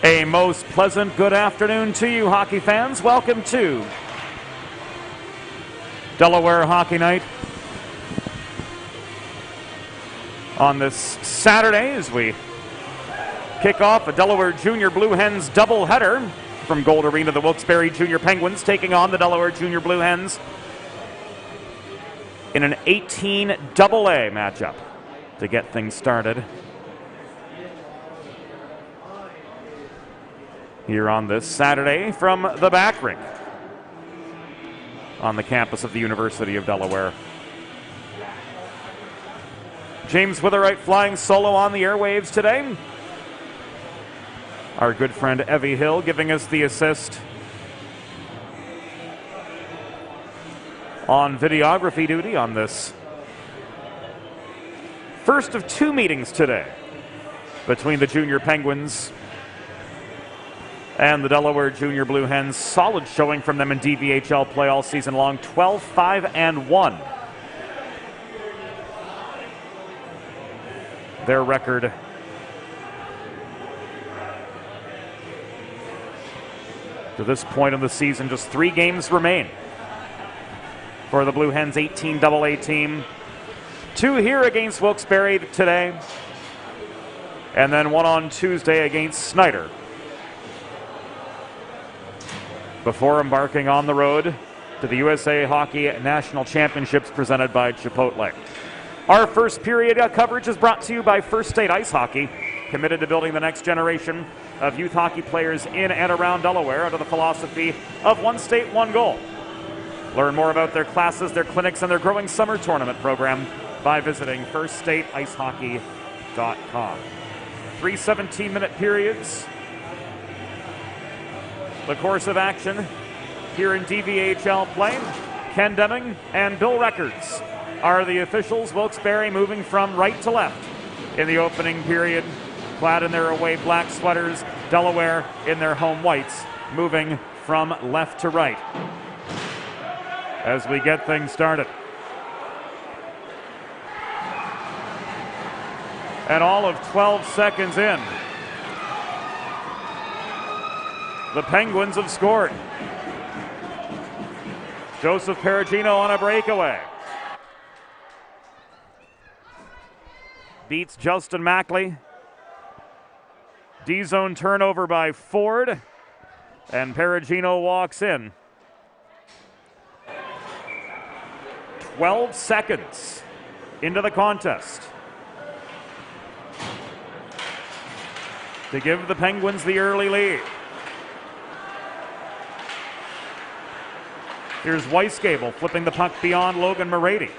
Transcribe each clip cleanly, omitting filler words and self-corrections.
A most pleasant good afternoon to you, hockey fans. Welcome to Delaware Hockey Night on this Saturday as we kick off a Delaware Junior Blue Hens doubleheader from Gold Arena. The Wilkes-Barre Junior Penguins taking on the Delaware Junior Blue Hens in an 18 AA matchup to get things started here on this Saturday from the back rink on the campus of the University of Delaware. James Witherite flying solo on the airwaves today. Our good friend Evie Hill giving us the assist on videography duty on this first of two meetings today between the Junior Penguins and the Delaware Junior Blue Hens. Solid showing from them in DVHL play all season long, 12-5-1. Their record to this point in the season, just 3 games remain for the Blue Hens 18 AA team. 2 here against Wilkes-Barre today, and then 1 on Tuesday against Snyder, before embarking on the road to the USA Hockey National Championships presented by Chipotle. Our first period coverage is brought to you by First State Ice Hockey, committed to building the next generation of youth hockey players in and around Delaware under the philosophy of one state, one goal. Learn more about their classes, their clinics, and their growing summer tournament program by visiting firststateicehockey.com. 3 17-minute periods. The course of action here in DVHL play. Ken Deming and Bill Records are the officials. Wilkes-Barre moving from right to left in the opening period, clad in their away black sweaters. Delaware in their home whites, moving from left to right as we get things started. And all of 12 seconds in, the Penguins have scored. Joseph Perugino on a breakaway beats Justin Mackley. D-zone turnover by Ford, and Perugino walks in. 12 seconds into the contest to give the Penguins the early lead. Here's Weisgable flipping the puck beyond Logan Morady.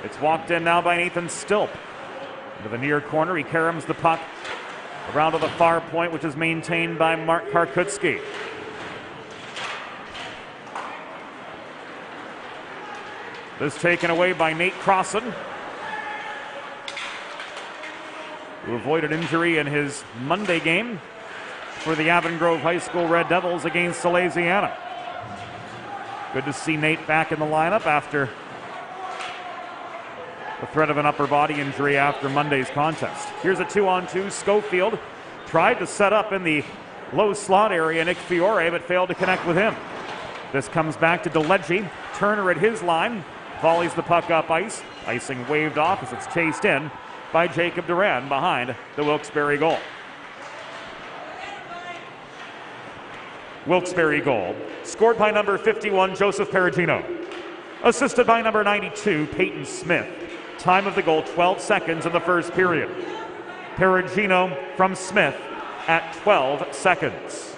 It's walked in now by Nathan Stilp. Into the near corner, he caroms the puck around to the far point, which is maintained by Mark Karkutski. This taken away by Nate Crossan, who avoided injury in his Monday game for the Avon Grove High School Red Devils against Salesiana. Good to see Nate back in the lineup after the threat of an upper body injury after Monday's contest. Here's a 2-on-2. Schofield tried to set up in the low slot area Nick Fiore, but failed to connect with him. This comes back to DeLegge. Turner at his line. Volleys the puck up ice. Icing waved off as it's chased in by Jacob Duran behind the Wilkes-Barre goal. Wilkes-Barre goal, scored by number 51, Joseph Perugino. Assisted by number 92, Peyton Smith. Time of the goal, 12 seconds in the first period. Perugino from Smith at 12 seconds.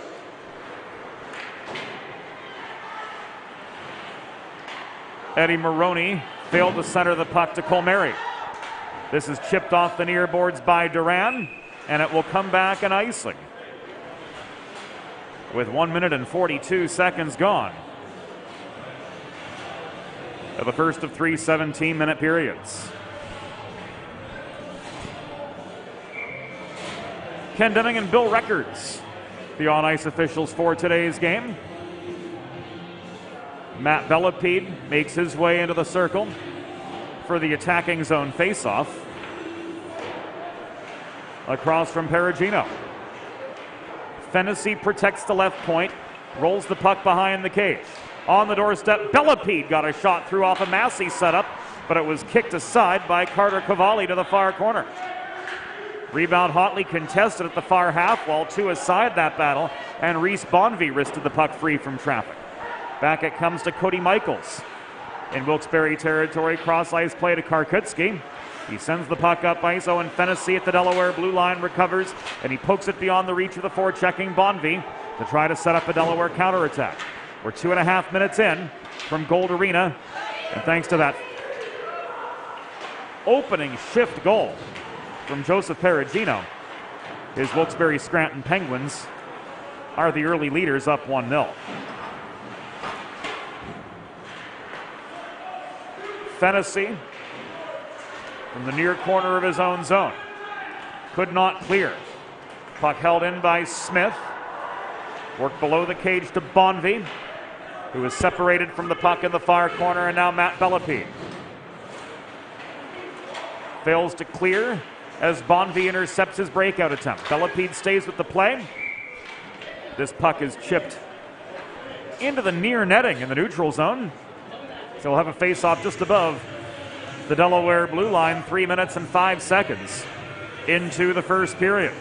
Eddie Maroney failed to center the puck to Colmary. This is chipped off the near boards by Duran, and it will come back and icing. With 1 minute and 42 seconds gone of the first of 3 17-minute periods. Ken Deming and Bill Records, the on-ice officials for today's game. Matt Bellepede makes his way into the circle for the attacking zone faceoff across from Perugino. Fennessy protects the left point, rolls the puck behind the cage. On the doorstep, Bellepede got a shot through off a Massey setup, but it was kicked aside by Carter Cavalli to the far corner. Rebound hotly contested at the far half wall, 2 aside that battle, and Reese Bonvie wristed the puck free from traffic. Back it comes to Cody Michaels. In Wilkes-Barre territory, cross ice play to Karkutski. He sends the puck up ice. Owen Fennessy at the Delaware blue line recovers, and he pokes it beyond the reach of the forechecking Bonvie to try to set up a Delaware counterattack. We're 2.5 minutes in from Gold Arena, and thanks to that opening shift goal from Joseph Perugino, his Wilkes-Barre Scranton Penguins are the early leaders, up 1-0. Fennessy from the near corner of his own zone. Could not clear. Puck held in by Smith. Worked below the cage to Bonvie, who is separated from the puck in the far corner, and now Matt Bellepede. Fails to clear as Bonvie intercepts his breakout attempt. Bellepede stays with the play. This puck is chipped into the near netting in the neutral zone. So we'll have a face-off just above the Delaware blue line, 3 minutes and 5 seconds into the first period.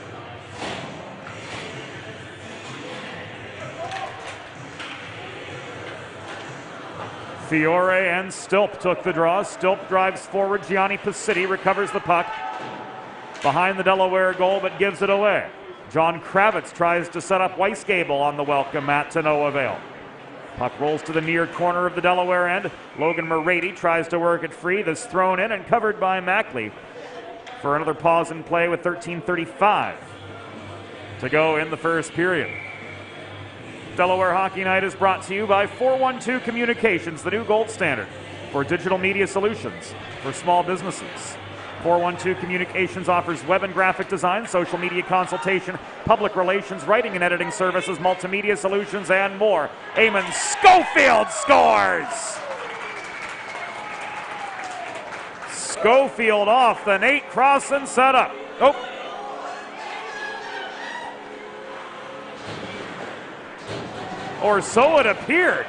Fiore and Stilp took the draw. Stilp drives forward. Gianni Pacitti recovers the puck behind the Delaware goal, but gives it away. John Kravitz tries to set up Weisgable on the welcome mat to no avail. Puck rolls to the near corner of the Delaware end. Logan Morady tries to work it free. This thrown in and covered by Mackley for another pause in play with 13:35 to go in the first period. Delaware Hockey Night is brought to you by 412 Communications, the new gold standard for digital media solutions for small businesses. 412 Communications offers web and graphic design, social media consultation, public relations, writing and editing services, multimedia solutions, and more. Eamon Schofield scores! Schofield off the Nate Crossan setup. Oh. Or so it appeared.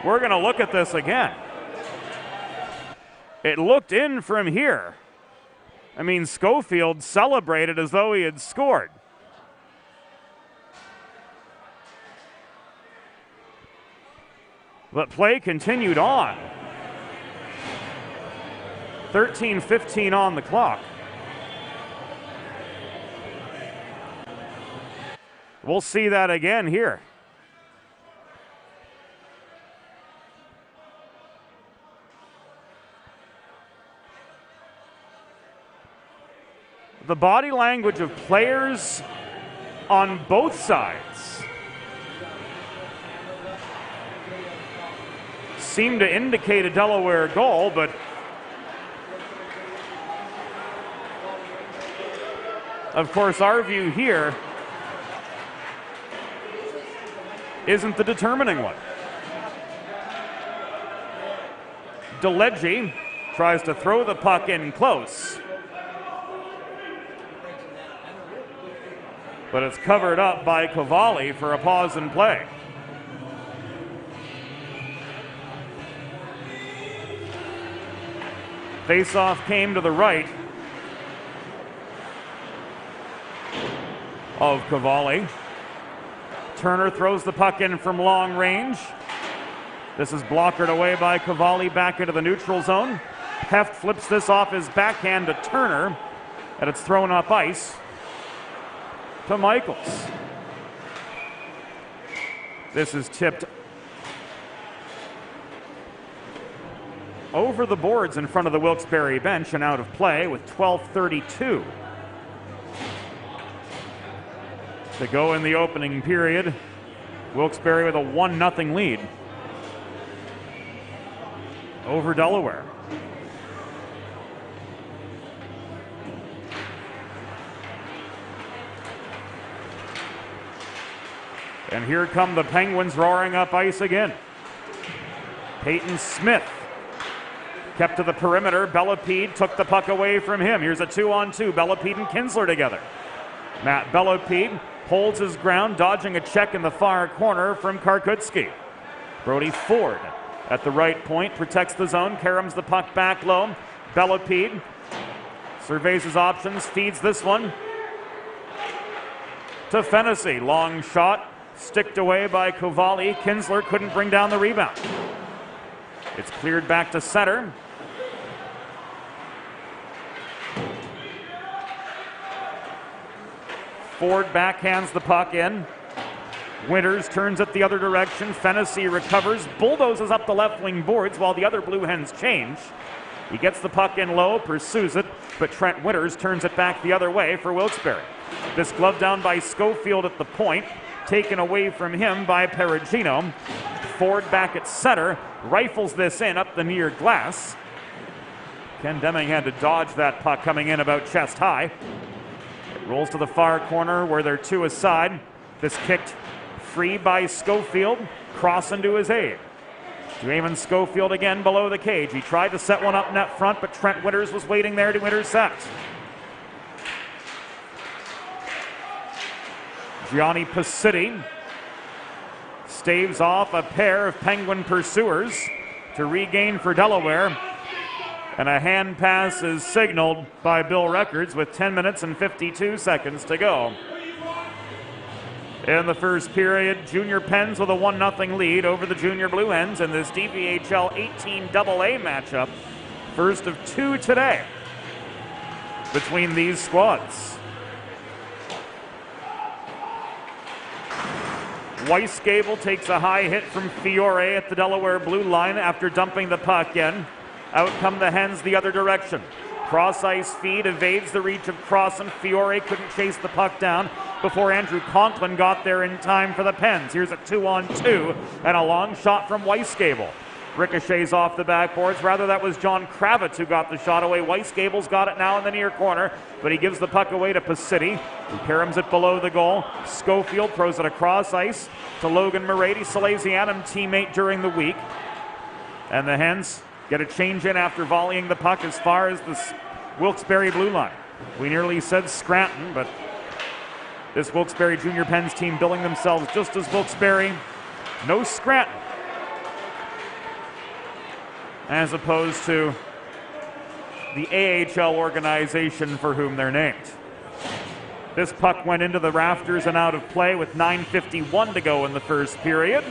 We're going to look at this again. It looked in from here. I mean, Schofield celebrated as though he had scored. But play continued on. 13:15 on the clock. We'll see that again here. The body language of players on both sides seemed to indicate a Delaware goal, but of course our view here isn't the determining one. DeLegge tries to throw the puck in close, but it's covered up by Cavalli for a pause in play. Face-off came to the right of Cavalli. Turner throws the puck in from long range. This is blockered away by Cavalli back into the neutral zone. Heft flips this off his backhand to Turner, and it's thrown up ice to Michaels. This is tipped over the boards in front of the Wilkes-Barre bench and out of play with 12:32 to go in the opening period. Wilkes-Barre with a 1-0 lead over Delaware. And here come the Penguins roaring up ice again. Peyton Smith kept to the perimeter. Bellepede took the puck away from him. Here's a 2-on-2. Bellepede and Kinsler together. Matt Bellepede holds his ground, dodging a check in the far corner from Karkutski. Brody Ford at the right point protects the zone, caroms the puck back low. Bellepede surveys his options, feeds this one to Fennessy. Long shot, sticked away by Cavalli. Kinsler couldn't bring down the rebound. It's cleared back to center. Ford backhands the puck in. Winters turns it the other direction. Fennessy recovers, bulldozes up the left wing boards while the other Blue Hens change. He gets the puck in low, pursues it, but Trent Winters turns it back the other way for Wilkes-Barre. This glove down by Schofield at the point, taken away from him by Perugino. Ford back at center, rifles this in up the near glass. Ken Deming had to dodge that puck coming in about chest high. It rolls to the far corner where they're two aside. This kicked free by Schofield, cross into his aid. Draymond Schofield again below the cage. He tried to set one up net front, but Trent Winters was waiting there to intercept. Gianni Pacitti staves off a pair of Penguin pursuers to regain for Delaware. And a hand pass is signaled by Bill Records with 10 minutes and 52 seconds to go. In the first period, Junior Pens with a 1-0 lead over the Junior Blue Hens in this DVHL 18AA matchup. First of two today between these squads. Weisgable takes a high hit from Fiore at the Delaware blue line after dumping the puck in. Out come the Hens the other direction. Cross-ice feed evades the reach of Cross, and Fiore couldn't chase the puck down before Andrew Conklin got there in time for the Pens. Here's a 2-on-2 and a long shot from Weisgable. Ricochets off the backboards. Rather, that was John Kravitz who got the shot away. Weisgable's got it now in the near corner, but he gives the puck away to Pacitti, who caroms it below the goal. Schofield throws it across ice to Logan Moretti, Salesianum teammate during the week. And the Hens get a change in after volleying the puck as far as the Wilkes-Barre blue line. We nearly said Scranton, but this Wilkes-Barre Junior Pens team billing themselves just as Wilkes-Barre. No Scranton, as opposed to the AHL organization for whom they're named. This puck went into the rafters and out of play with 9:51 to go in the first period.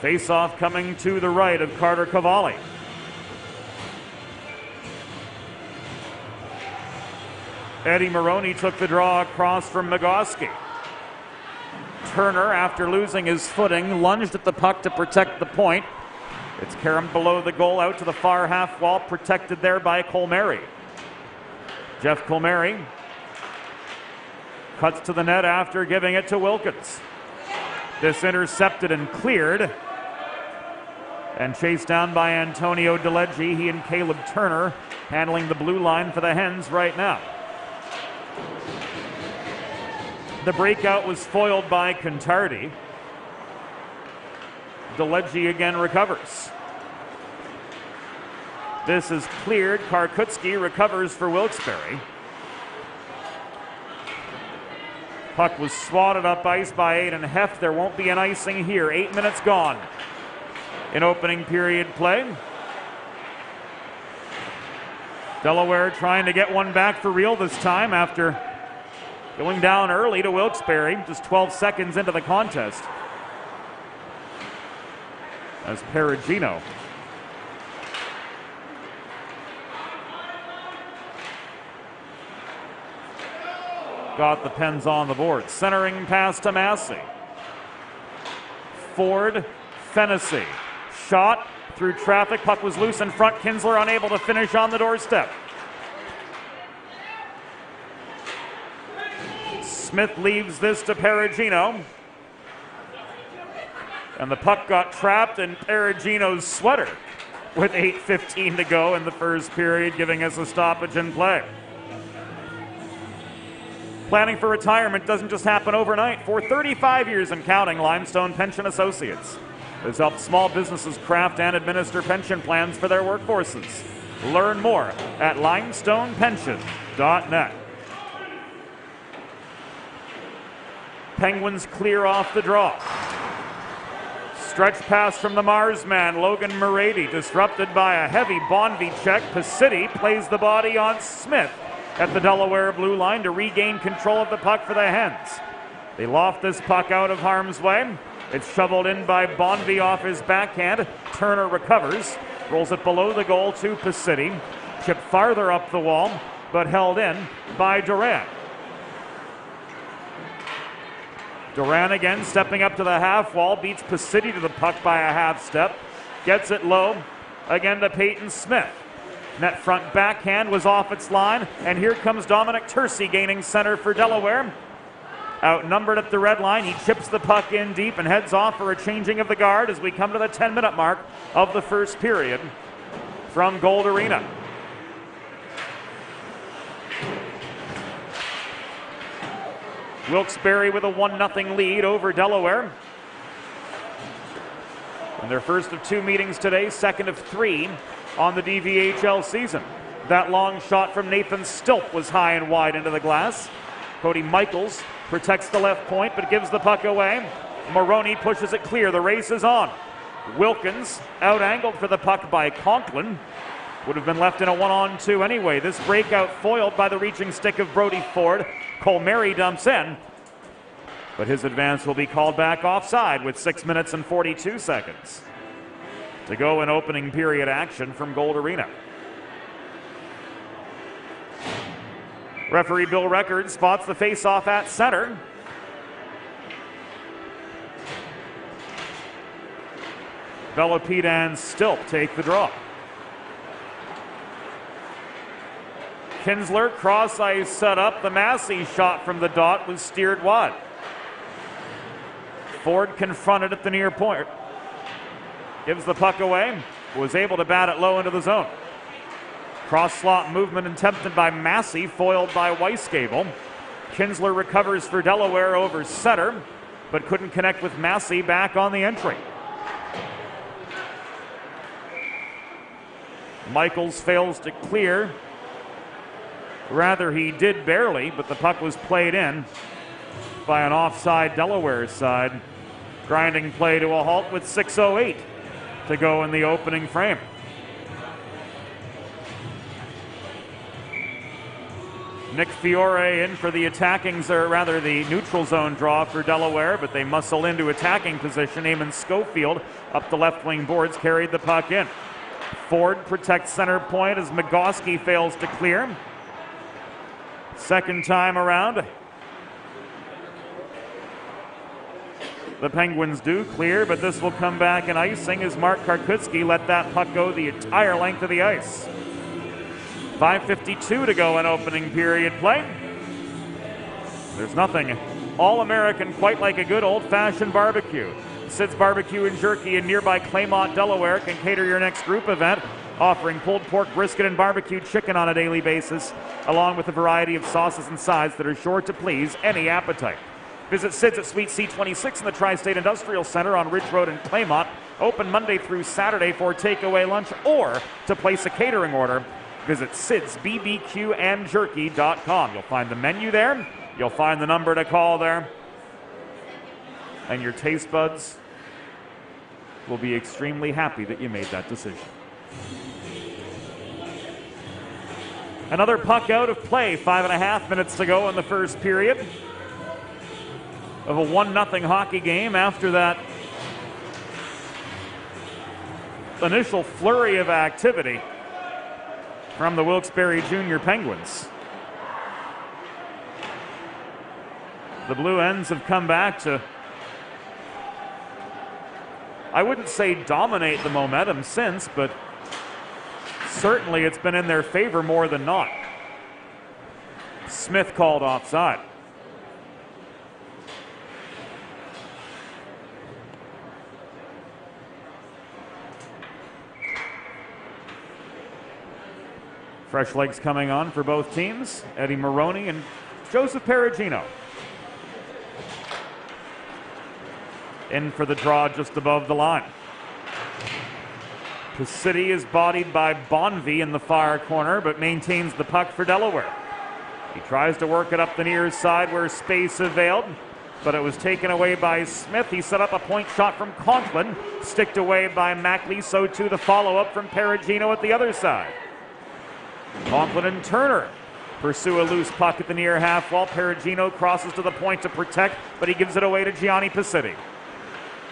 Face-off coming to the right of Carter Cavalli. Eddie Maroney took the draw across from Migoski. Turner, after losing his footing, lunged at the puck to protect the point. It's caromed below the goal out to the far half wall, protected there by Colmary. Jeff Colmary cuts to the net after giving it to Wilkins. This intercepted and cleared and chased down by Antonio DeLeggi. He and Caleb Turner handling the blue line for the Hens right now. The breakout was foiled by Contardi. DeLeggi again recovers. This is cleared. Karkutski recovers for Wilkes-Barre. Puck was swatted up ice by Aiden Heff. There won't be an icing here. 8 minutes gone in opening period play. Delaware trying to get one back for real this time after going down early to Wilkes-Barre, just 12 seconds into the contest. As Perugino got the Pens on the board. Centering pass to Massey. Ford, Fennessy. Shot through traffic. Puck was loose in front. Kinsler unable to finish on the doorstep. Smith leaves this to Perugino. And the puck got trapped in Perugino's sweater with 8:15 to go in the first period, giving us a stoppage in play. Planning for retirement doesn't just happen overnight. For 35 years and counting, Limestone Pension Associates has helped small businesses craft and administer pension plans for their workforces. Learn more at limestonepension.net. Penguins clear off the draw. Stretch pass from the Marsman, Logan Murady, disrupted by a heavy Bonvie check. Pacitti plays the body on Smith at the Delaware blue line to regain control of the puck for the Hens. They loft this puck out of harm's way. It's shoveled in by Bonvie off his backhand. Turner recovers, rolls it below the goal to Pacitti. Chipped farther up the wall, but held in by Duran. Duran again stepping up to the half wall, beats Pacitti to the puck by a half step. Gets it low, again to Peyton Smith. Net front backhand was off its line, and here comes Dominic Tercey gaining center for Delaware. Outnumbered at the red line, he chips the puck in deep and heads off for a changing of the guard as we come to the 10-minute mark of the first period from Gold Arena. Wilkes-Barre with a 1-0 lead over Delaware. And their first of two meetings today, second of three on the DVHL season. That long shot from Nathan Stilp was high and wide into the glass. Cody Michaels protects the left point but gives the puck away. Maroney pushes it clear. The race is on. Wilkins out-angled for the puck by Conklin. Would have been left in a 1-on-2 anyway. This breakout foiled by the reaching stick of Brody Ford. Colmary dumps in, but his advance will be called back offside with 6 minutes and 42 seconds to go in opening period action from Gold Arena. Referee Bill Record spots the face-off at center. Velopede and Stilp take the draw. Kinsler, cross ice set up. The Massey shot from the dot was steered wide. Ford confronted at the near point. Gives the puck away. Was able to bat it low into the zone. Cross slot movement attempted by Massey, foiled by Weisgable. Kinsler recovers for Delaware over center, but couldn't connect with Massey back on the entry. Michaels fails to clear. Rather, he did barely, but the puck was played in by an offside Delaware side. Grinding play to a halt with 6:08 to go in the opening frame. Nick Fiore in for the the neutral zone draw for Delaware, but they muscle into attacking position. Eamon Schofield up the left wing boards carried the puck in. Ford protects center point as Migoski fails to clear. Second time around, the Penguins do clear, but this will come back in icing as Mark Karkutski let that puck go the entire length of the ice. 5:52 to go in opening period play. There's nothing all-American quite like a good old-fashioned barbecue. Sid's Barbecue and Jerky in nearby Claymont, Delaware can cater your next group event, offering pulled pork, brisket, and barbecued chicken on a daily basis, along with a variety of sauces and sides that are sure to please any appetite. Visit Sid's at Suite C26 in the Tri-State Industrial Center on Ridge Road in Claymont. Open Monday through Saturday for takeaway lunch or to place a catering order. Visit sidsbbqandjerky.com. You'll find the menu there. You'll find the number to call there. And your taste buds will be extremely happy that you made that decision. Another puck out of play. 5.5 minutes to go in the first period of a 1-0 hockey game after that initial flurry of activity from the Wilkes-Barre Junior Penguins. The Blue Hens have come back to, I wouldn't say dominate the momentum since, but certainly it's been in their favor more than not. Smith called offside. Fresh legs coming on for both teams. Eddie Maroney and Joseph Perugino. In for the draw just above the line. Pacity is bodied by Bonvie in the far corner, but maintains the puck for Delaware. He tries to work it up the near side where space availed, but it was taken away by Smith. He set up a point shot from Conklin, sticked away by Mackley, so too the follow-up from Perugino at the other side. Conklin and Turner pursue a loose puck at the near half wall. Perugino crosses to the point to protect, but he gives it away to Gianni Pacity.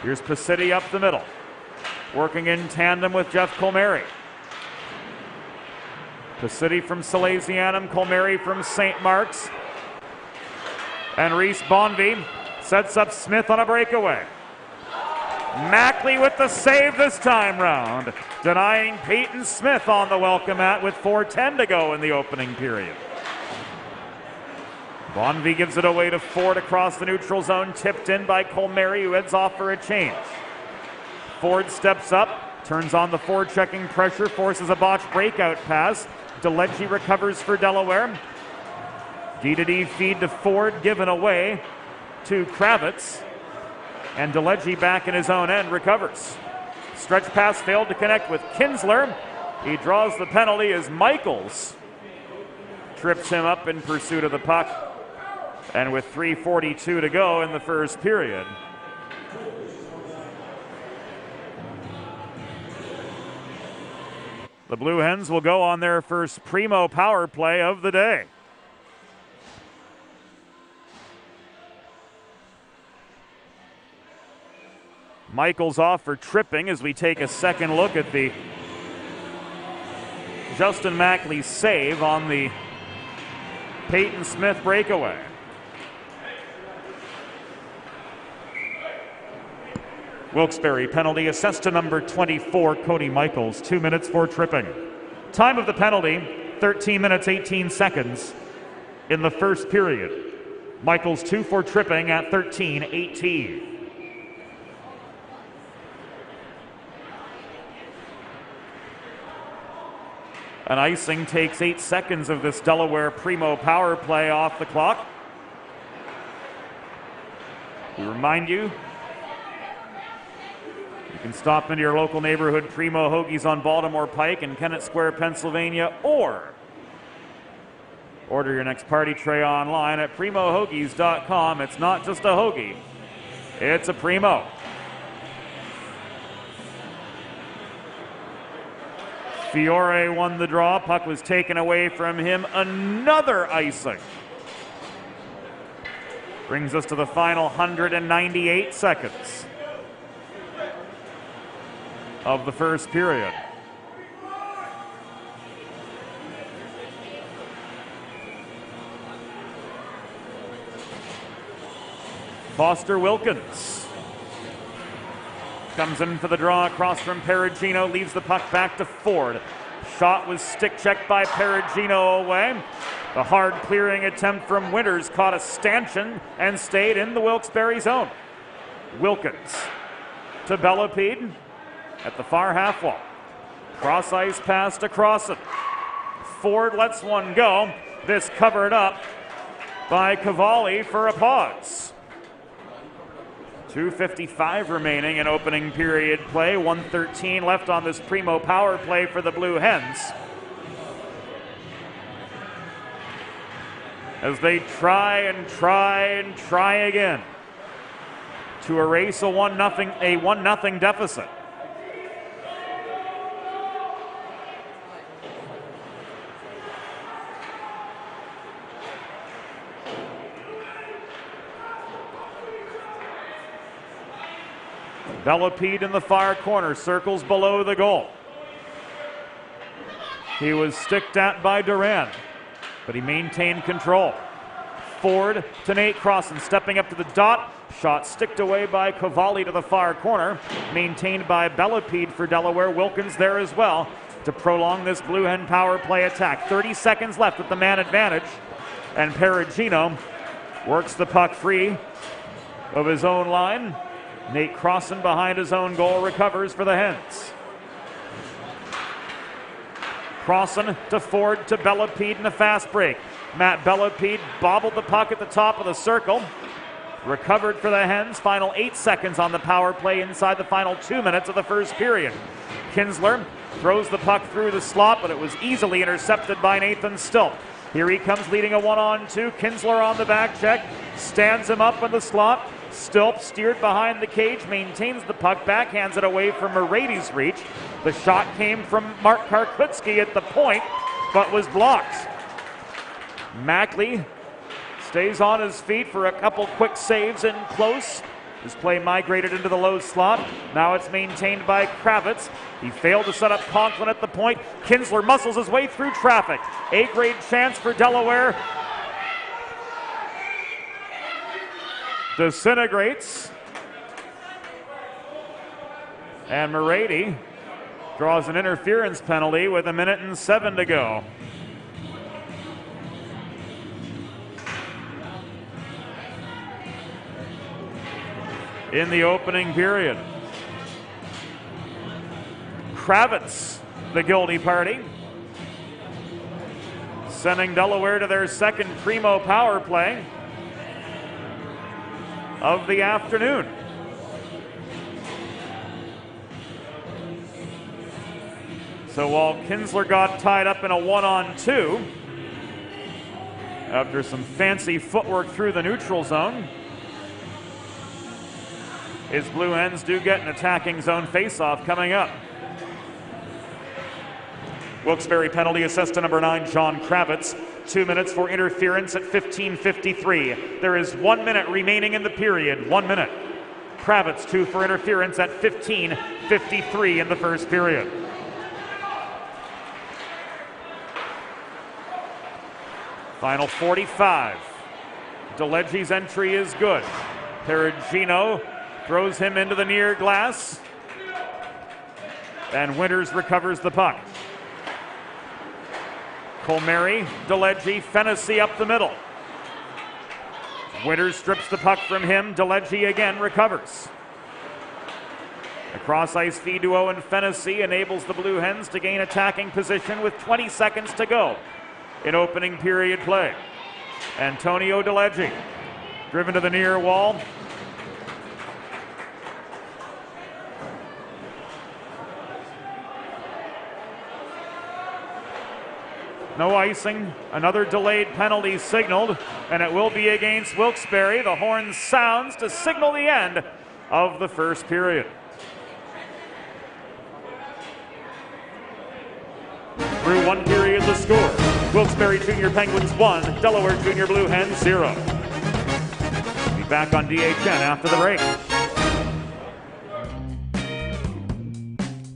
Here's Pacity up the middle, working in tandem with Jeff Colmary. Pacity from Salesianum, Colmary from St. Mark's. And Reese Bonvie sets up Smith on a breakaway. Mackley with the save this time round, denying Peyton Smith on the welcome mat with 4:10 to go in the opening period. Bonvie gives it away to Ford across the neutral zone, tipped in by Colmary, who heads off for a change. Ford steps up, turns on the forechecking pressure, forces a botched breakout pass. DeLegge recovers for Delaware. D-to-D feed to Ford, given away to Kravitz. And DeLegge back in his own end recovers. Stretch pass failed to connect with Kinsler. He draws the penalty as Michaels trips him up in pursuit of the puck. And with 3:42 to go in the first period, the Blue Hens will go on their first primo power play of the day. Michaels off for tripping as we take a second look at the Justin Mackley save on the Peyton Smith breakaway. Wilkes-Barre penalty assessed to number 24, Cody Michaels. 2 minutes for tripping. Time of the penalty, 13 minutes, 18 seconds in the first period. Michaels 2 for tripping at 13:18. An icing takes 8 seconds of this Delaware primo power play off the clock. We remind you, you can stop into your local neighborhood Primo Hoagies on Baltimore Pike in Kennett Square, Pennsylvania, or order your next party tray online at primohoagies.com. It's not just a hoagie, it's a Primo. Fiore won the draw. Puck was taken away from him. Another icing. Brings us to the final 198 seconds of the first period. Foster Wilkins comes in for the draw across from Perugino, leaves the puck back to Ford. Shot was stick checked by Perugino away. The hard clearing attempt from Winters caught a stanchion and stayed in the Wilkes-Barre zone. Wilkins to Bellepede at the far half wall. Cross ice pass to Crossan. Ford lets one go. This covered up by Cavalli for a pause. 2:55 remaining in opening period play. 1:13 left on this primo power play for the Blue Hens, as they try again to erase a 1-0 deficit. Bellepede in the far corner, circles below the goal. He was sticked at by Duran, but he maintained control. Ford to Nate Crossan, stepping up to the dot. Shot sticked away by Cavalli to the far corner. Maintained by Bellepede for Delaware. Wilkins there as well to prolong this Blue Hen power play attack. 30 seconds left with the man advantage. And Perugino works the puck free of his own line. Nate Crossan behind his own goal recovers for the Hens. Crossan to Ford to Bellepede in a fast break. Matt Bellepede bobbled the puck at the top of the circle. Recovered for the Hens. Final 8 seconds on the power play inside the final 2 minutes of the first period. Kinsler throws the puck through the slot, but it was easily intercepted by Nathan Stilp. Here he comes leading a 1-on-2. Kinsler on the back check. Stands him up in the slot. Stilp steered behind the cage, maintains the puck, backhands it away from Merady's reach. The shot came from Mark Karkutski at the point, but was blocked. Mackley stays on his feet for a couple quick saves in close. His play migrated into the low slot. Now it's maintained by Kravitz. He failed to set up Conklin at the point. Kinsler muscles his way through traffic. A-grade chance for Delaware. Disintegrates. And Merady draws an interference penalty with 1:07 to go. In the opening period, Kravitz, the guilty party, sending Delaware to their second primo power play of the afternoon. So while Kinsler got tied up in a 1-on-2 after some fancy footwork through the neutral zone, his Blue Hens do get an attacking zone faceoff coming up. Wilkes-Barre penalty assessed to number 9, John Kravitz. 2 minutes for interference at 15:53. There is 1 minute remaining in the period. 1 minute. Kravitz 2 for interference at 15:53 in the first period. Final 45. DeLegge's entry is good. Perugino throws him into the near glass, and Winters recovers the puck. Colmeri, DeLegge, Fennessy up the middle. Winters strips the puck from him. DeLegge again recovers. A cross-ice feed to Owen Fennessy enables the Blue Hens to gain attacking position with 20 seconds to go in opening period play. Antonio DeLegge, driven to the near wall. No icing. Another delayed penalty signaled, and it will be against Wilkes-Barre. The horn sounds to signal the end of the first period. Through one period, the score: Wilkes-Barre Junior Penguins 1, Delaware Junior Blue Hens 0. Be back on DHN after the break.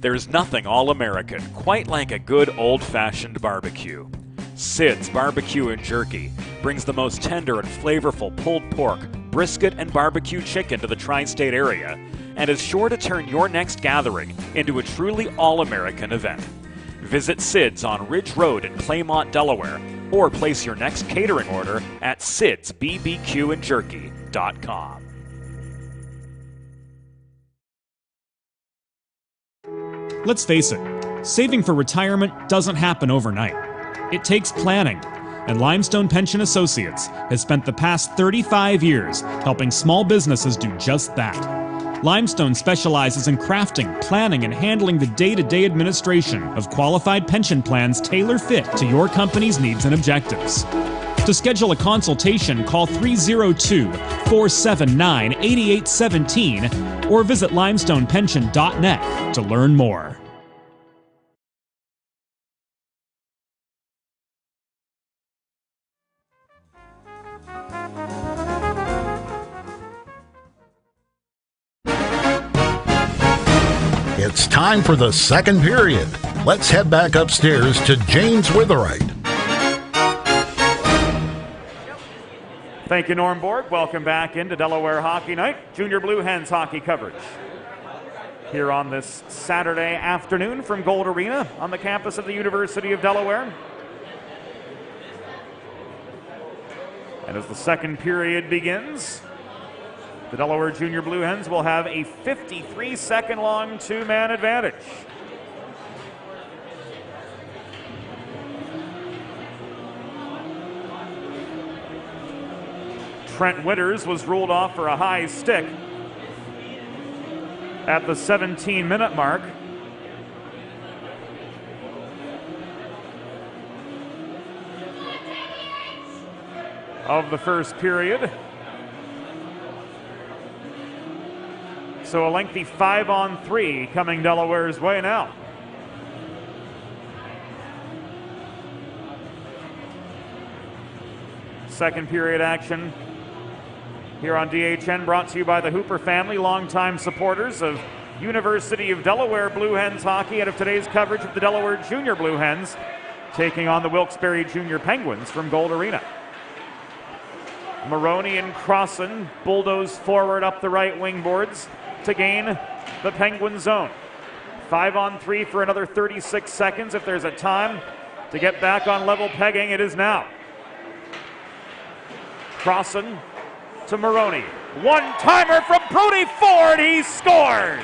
There's nothing all-American quite like a good old-fashioned barbecue. Sid's Barbecue and Jerky brings the most tender and flavorful pulled pork, brisket and barbecue chicken to the tri-state area and is sure to turn your next gathering into a truly all-American event. Visit Sid's on Ridge Road in Claymont, Delaware, or place your next catering order at sidsbbqandjerky.com. Let's face it, saving for retirement doesn't happen overnight. It takes planning, and Limestone Pension Associates has spent the past 35 years helping small businesses do just that. Limestone specializes in crafting, planning, and handling the day-to-day administration of qualified pension plans tailor-fit to your company's needs and objectives. To schedule a consultation, call 302-479-8817 or visit limestonepension.net to learn more. It's time for the second period. Let's head back upstairs to James Witherite. Thank you, Norm Borg. Welcome back into Delaware Hockey Night. Junior Blue Hens hockey coverage here on this Saturday afternoon from Gold Arena on the campus of the University of Delaware. And as the second period begins, the Delaware Junior Blue Hens will have a 53-second long two-man advantage. Trent Witters was ruled off for a high stick at the 17-minute mark. Of the first period. So a lengthy 5-on-3 coming Delaware's way now. Second period action here on DHN, brought to you by the Hooper family, longtime supporters of University of Delaware Blue Hens hockey, and of today's coverage of the Delaware Junior Blue Hens taking on the Wilkes-Barre Junior Penguins from Gold Arena. Maroney and Crossan bulldoze forward up the right wing boards to gain the Penguin zone. 5-on-3 for another 36 seconds. If there's a time to get back on level pegging, it is now. Crossan to Maroney. One-timer from Brody Ford. He scores!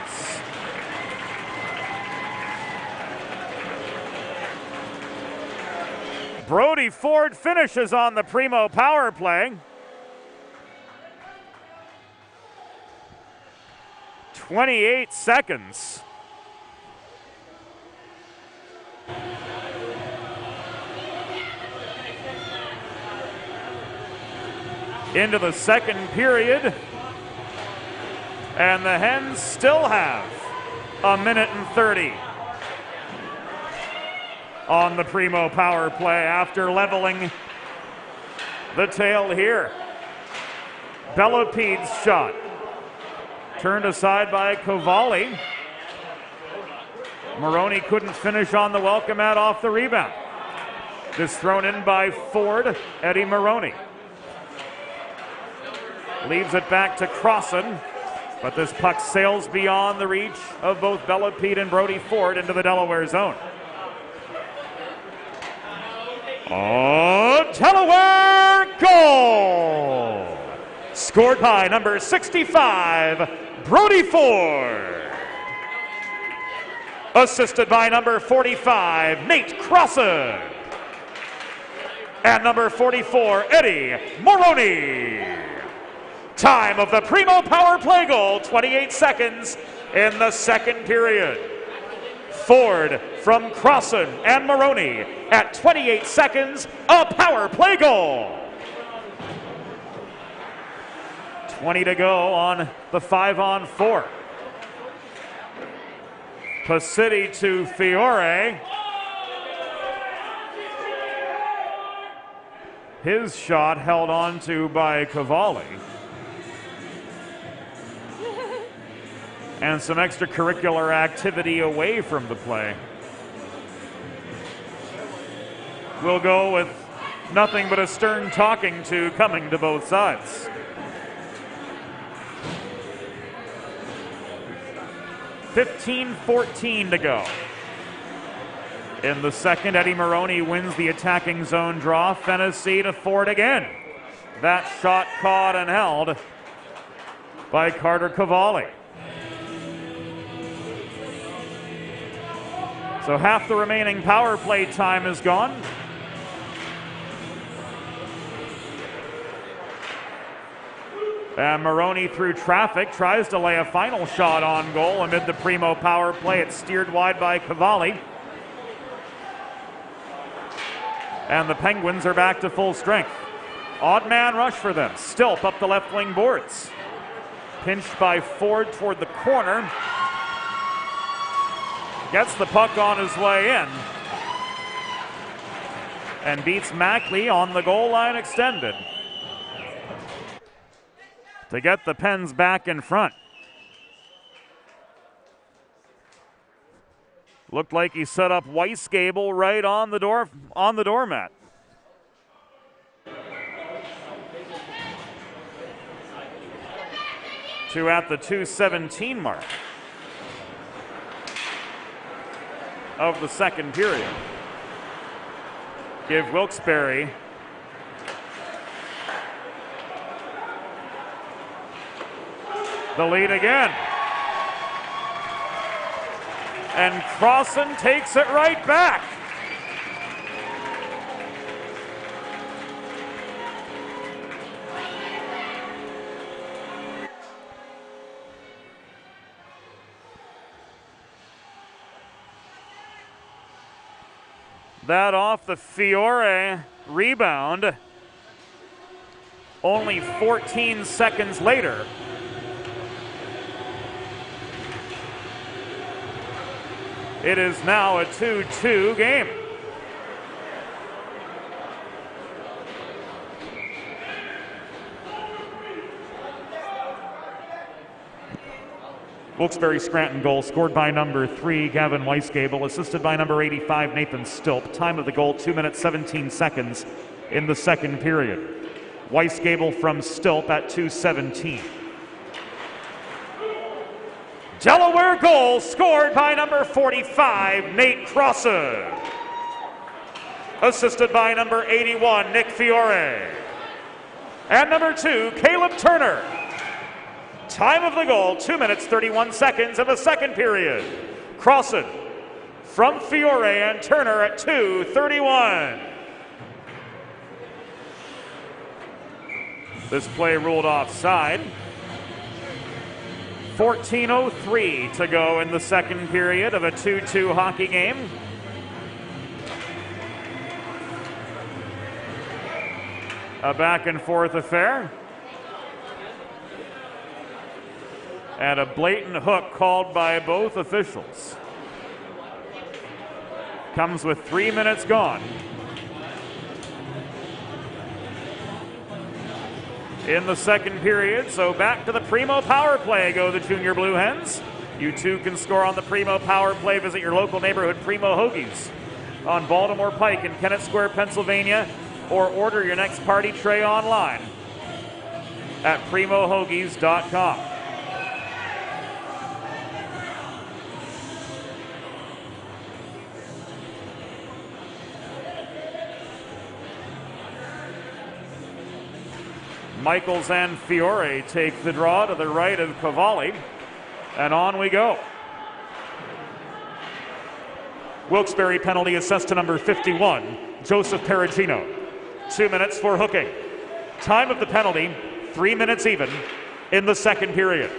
Brody Ford finishes on the Primo power play. 28 seconds. Into the second period, and the Hens still have a minute and 30 on the Primo power play after leveling the tail here. Bellapede's shot turned aside by Kovali. Maroney couldn't finish on the welcome mat off the rebound. This thrown in by Ford, Eddie Maroney. Leaves it back to Crossan, but this puck sails beyond the reach of both Bellapede and Brody Ford into the Delaware zone. Oh, Delaware goal! Scored by number 65, Brody Ford. Assisted by number 45, Nate Crossan. And number 44, Eddie Maroney. Time of the Primo power play goal, 28 seconds in the second period. Ford from Crossan and Maroney at 28 seconds, a power play goal. 20 to go on the 5-on-4. Pasiti to Fiore. His shot held on to by Cavalli. And some extracurricular activity away from the play. We'll go with nothing but a stern talking to coming to both sides. 15-14 to go. In the second, Eddie Maroney wins the attacking zone draw. Fennessy to Ford again. That shot caught and held by Carter Cavalli. So half the remaining power play time is gone. And Maroney through traffic tries to lay a final shot on goal amid the Primo power play. It's steered wide by Cavalli. And the Penguins are back to full strength. Odd man rush for them. Stilp up the left wing boards. Pinched by Ford toward the corner. Gets the puck on his way in. And beats Mackley on the goal line extended to get the Pens back in front. Looked like he set up Weisgable right on the doormat. Two at the 2:17 mark of the second period. Give Wilkes-Barre the lead again. And Crossan takes it right back. That off the Fiore rebound. Only 14 seconds later. It is now a 2-2 game. Wilkes-Barre Scranton goal scored by number 3, Gavin Weisgable, assisted by number 85, Nathan Stilp. Time of the goal, 2 minutes, 17 seconds in the second period. Weisgable from Stilp at 2:17. Delaware goal scored by number 45, Nate Crossan. Assisted by number 81, Nick Fiore. And number 2, Caleb Turner. Time of the goal, 2 minutes, 31 seconds in the second period. Crossan from Fiore and Turner at 2:31. This play ruled offside. 14:03 to go in the second period of a 2-2 hockey game. A back and forth affair. And a blatant hook called by both officials. Comes with 3 minutes gone. In the second period, so back to the Primo power play go the Junior Blue Hens. You too can score on the Primo power play. Visit your local neighborhood Primo Hoagies on Baltimore Pike in Kennett Square, Pennsylvania, or order your next party tray online at primohoagies.com. Michaels and Fiore take the draw to the right of Cavalli, and on we go. Wilkes-Barre penalty assessed to number 51, Joseph Perugino. 2 minutes for hooking. Time of the penalty, 3 minutes even in the second period.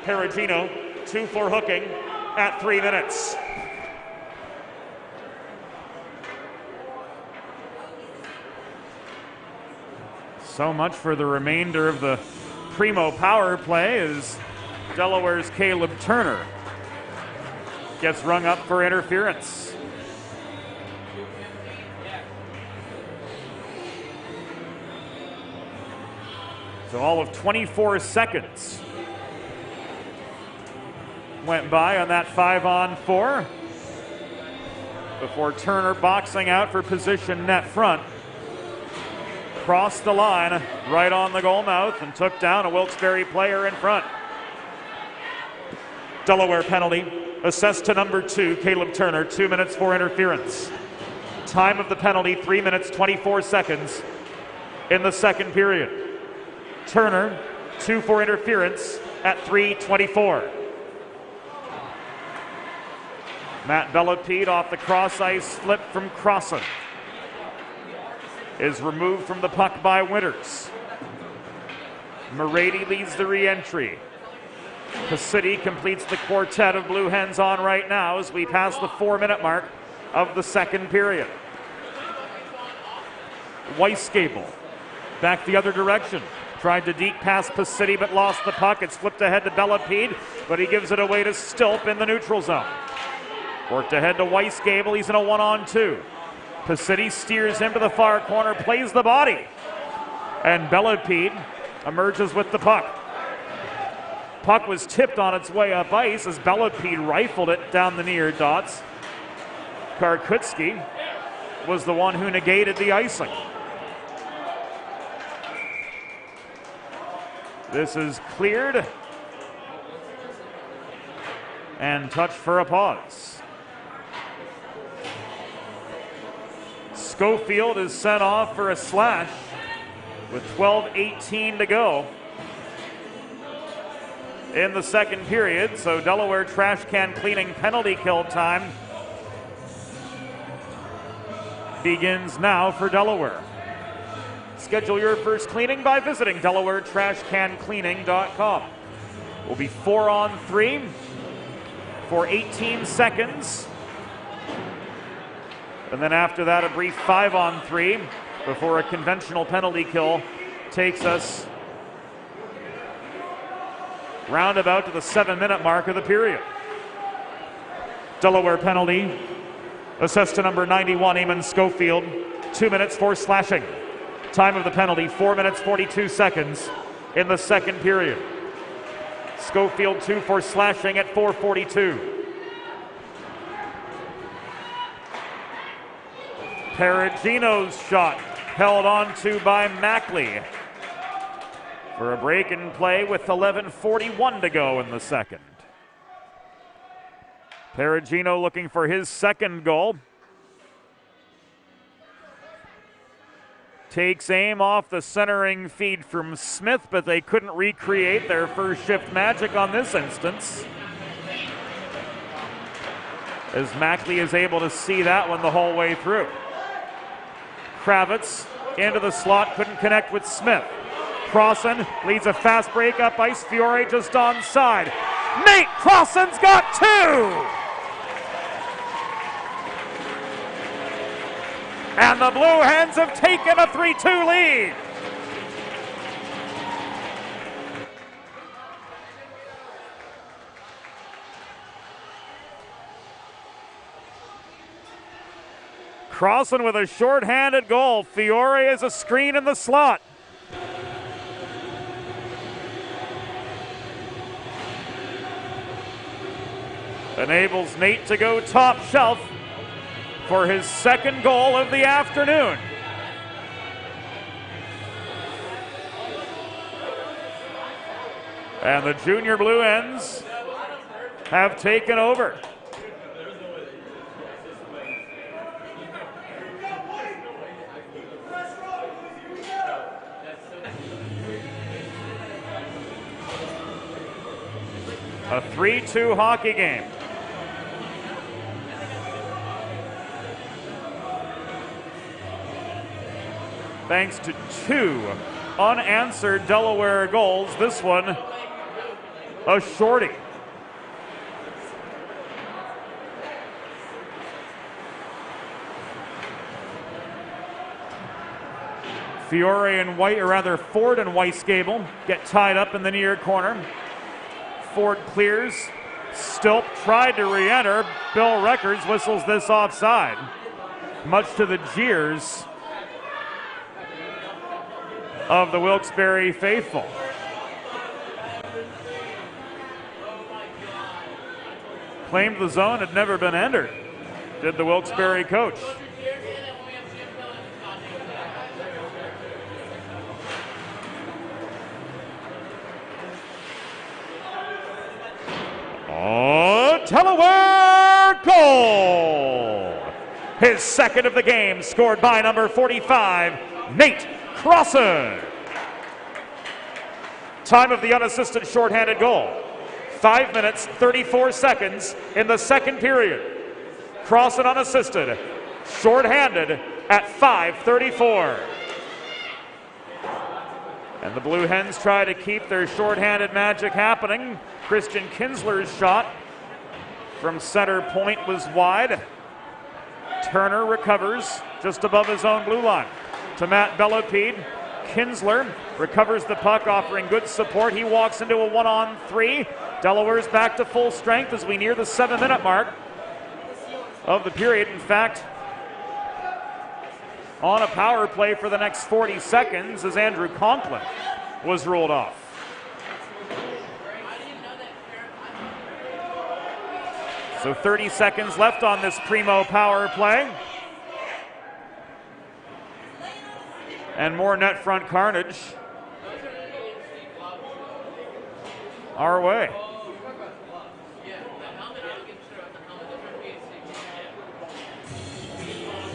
Perugino, 2 for hooking at 3 minutes. So much for the remainder of the Primo power play as Delaware's Caleb Turner gets rung up for interference. So all of 24 seconds went by on that 5-on-4 before Turner boxing out for position net front. Crossed the line right on the goal mouth and took down a Wilkes-Barre player in front. Delaware penalty assessed to number 2, Caleb Turner, 2 minutes for interference. Time of the penalty, 3 minutes, 24 seconds in the second period. Turner, 2 for interference at 3:24. Matt Bellepede off the cross ice flip from Crossan is removed from the puck by Winters. Morady leads the re-entry. Pacitti completes the quartet of Blue Hens on right now as we pass the 4-minute mark of the second period. Weisgable back the other direction. Tried to deke past Pacitti but lost the puck. It's flipped ahead to Bellepede, but he gives it away to Stilp in the neutral zone. Worked ahead to Weisgable. He's in a 1-on-2. Pacitti steers him to the far corner, plays the body. And Bellepede emerges with the puck. Puck was tipped on its way up ice as Bellepede rifled it down the near dots. Karkutski was the one who negated the icing. This is cleared and touched for a pause. Schofield is sent off for a slash with 12:18 to go in the second period. So Delaware trash can cleaning penalty kill time begins now for Delaware. Schedule your first cleaning by visiting DelawareTrashCanCleaning.com. Will be 4-on-3 for 18 seconds. And then after that, a brief 5-on-3 before a conventional penalty kill takes us roundabout to the 7-minute mark of the period. Delaware penalty assessed to number 91, Eamon Schofield, 2 minutes for slashing. Time of the penalty, 4 minutes, 42 seconds in the second period. Schofield 2 for slashing at 4:42. Perugino's shot held on to by Mackley for a break in play with 11:41 to go in the second. Perugino looking for his second goal. Takes aim off the centering feed from Smith, but they couldn't recreate their first shift magic on this instance, as Mackley is able to see that one the whole way through. Kravitz into the slot, couldn't connect with Smith. Crossan leads a fast break up ice. Fiore just onside. Nate Crossan's got 2! And the Blue Hens have taken a 3-2 lead. Crossan with a short-handed goal. Fiore is a screen in the slot. Enables Nate to go top shelf for his second goal of the afternoon. And the junior Blue Hens have taken over. A 3-2 hockey game. Thanks to 2 unanswered Delaware goals. This one, a shorty. Fiore and White, or rather Ford and Weisgable, get tied up in the near corner. Ford clears. Stilp tried to re-enter. Bill Records whistles this offside, much to the jeers of the Wilkes-Barre faithful. Claimed the zone had never been entered, did the Wilkes-Barre coach. Delaware goal. His second of the game, scored by number 45, Nate Crossan. Time of the unassisted shorthanded goal, 5 minutes, 34 seconds in the second period. Crossan unassisted, shorthanded at 5:34. And the Blue Hens try to keep their shorthanded magic happening. Christian Kinsler's shot from center point was wide. Turner recovers just above his own blue line to Matt Bellepede. Kinsler recovers the puck, offering good support. He walks into a 1-on-3. Delaware's back to full strength as we near the 7-minute mark of the period. In fact, on a power play for the next 40 seconds as Andrew Conklin was ruled off. So 30 seconds left on this primo power play. And more net front carnage our way.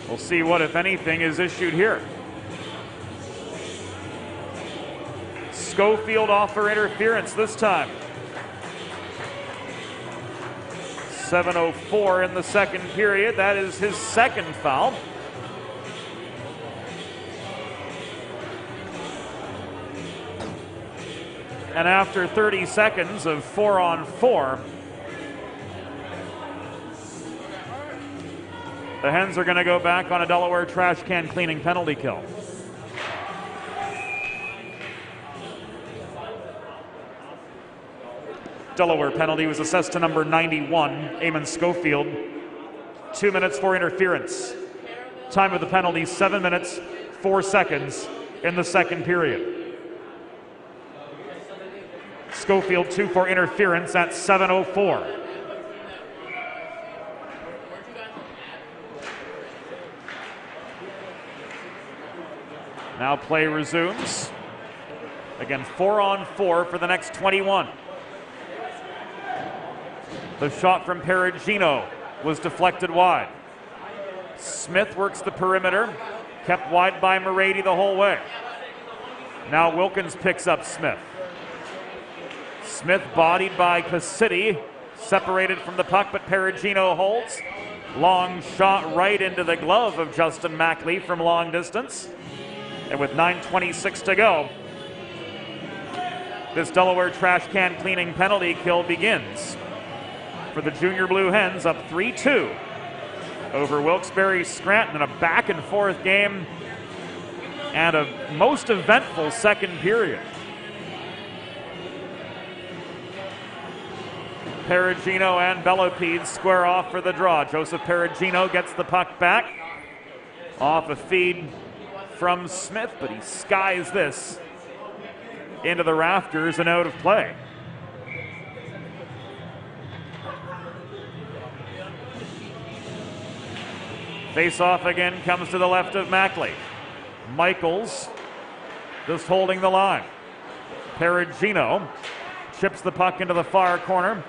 We'll see what, if anything, is issued here. Schofield off for interference this time. 7:04 in the second period. That is his second foul. And after 30 seconds of 4-on-4, the Hens are going to go back on a Delaware trash can cleaning penalty kill. Delaware penalty was assessed to number 91, Eamon Schofield. 2 minutes for interference. Time of the penalty, 7 minutes, 4 seconds in the second period. Schofield 2 for interference at 7:04. Now play resumes. Again, 4-on-4 for the next 21. The shot from Perugino was deflected wide. Smith works the perimeter, kept wide by Morady the whole way. Now Wilkins picks up Smith. Smith bodied by Cassidy, separated from the puck, but Perugino holds. Long shot right into the glove of Justin Mackley from long distance. And with 9:26 to go, this Delaware trash can cleaning penalty kill begins for the Junior Blue Hens, up 3-2 over Wilkes-Barre Scranton in a back and forth game and a most eventful second period. Perugino and Bellepede square off for the draw. Joseph Perugino gets the puck back off a feed from Smith, but he skies this into the rafters and out of play. Face-off again comes to the left of Mackley. Michaels just holding the line. Perugino chips the puck into the far corner,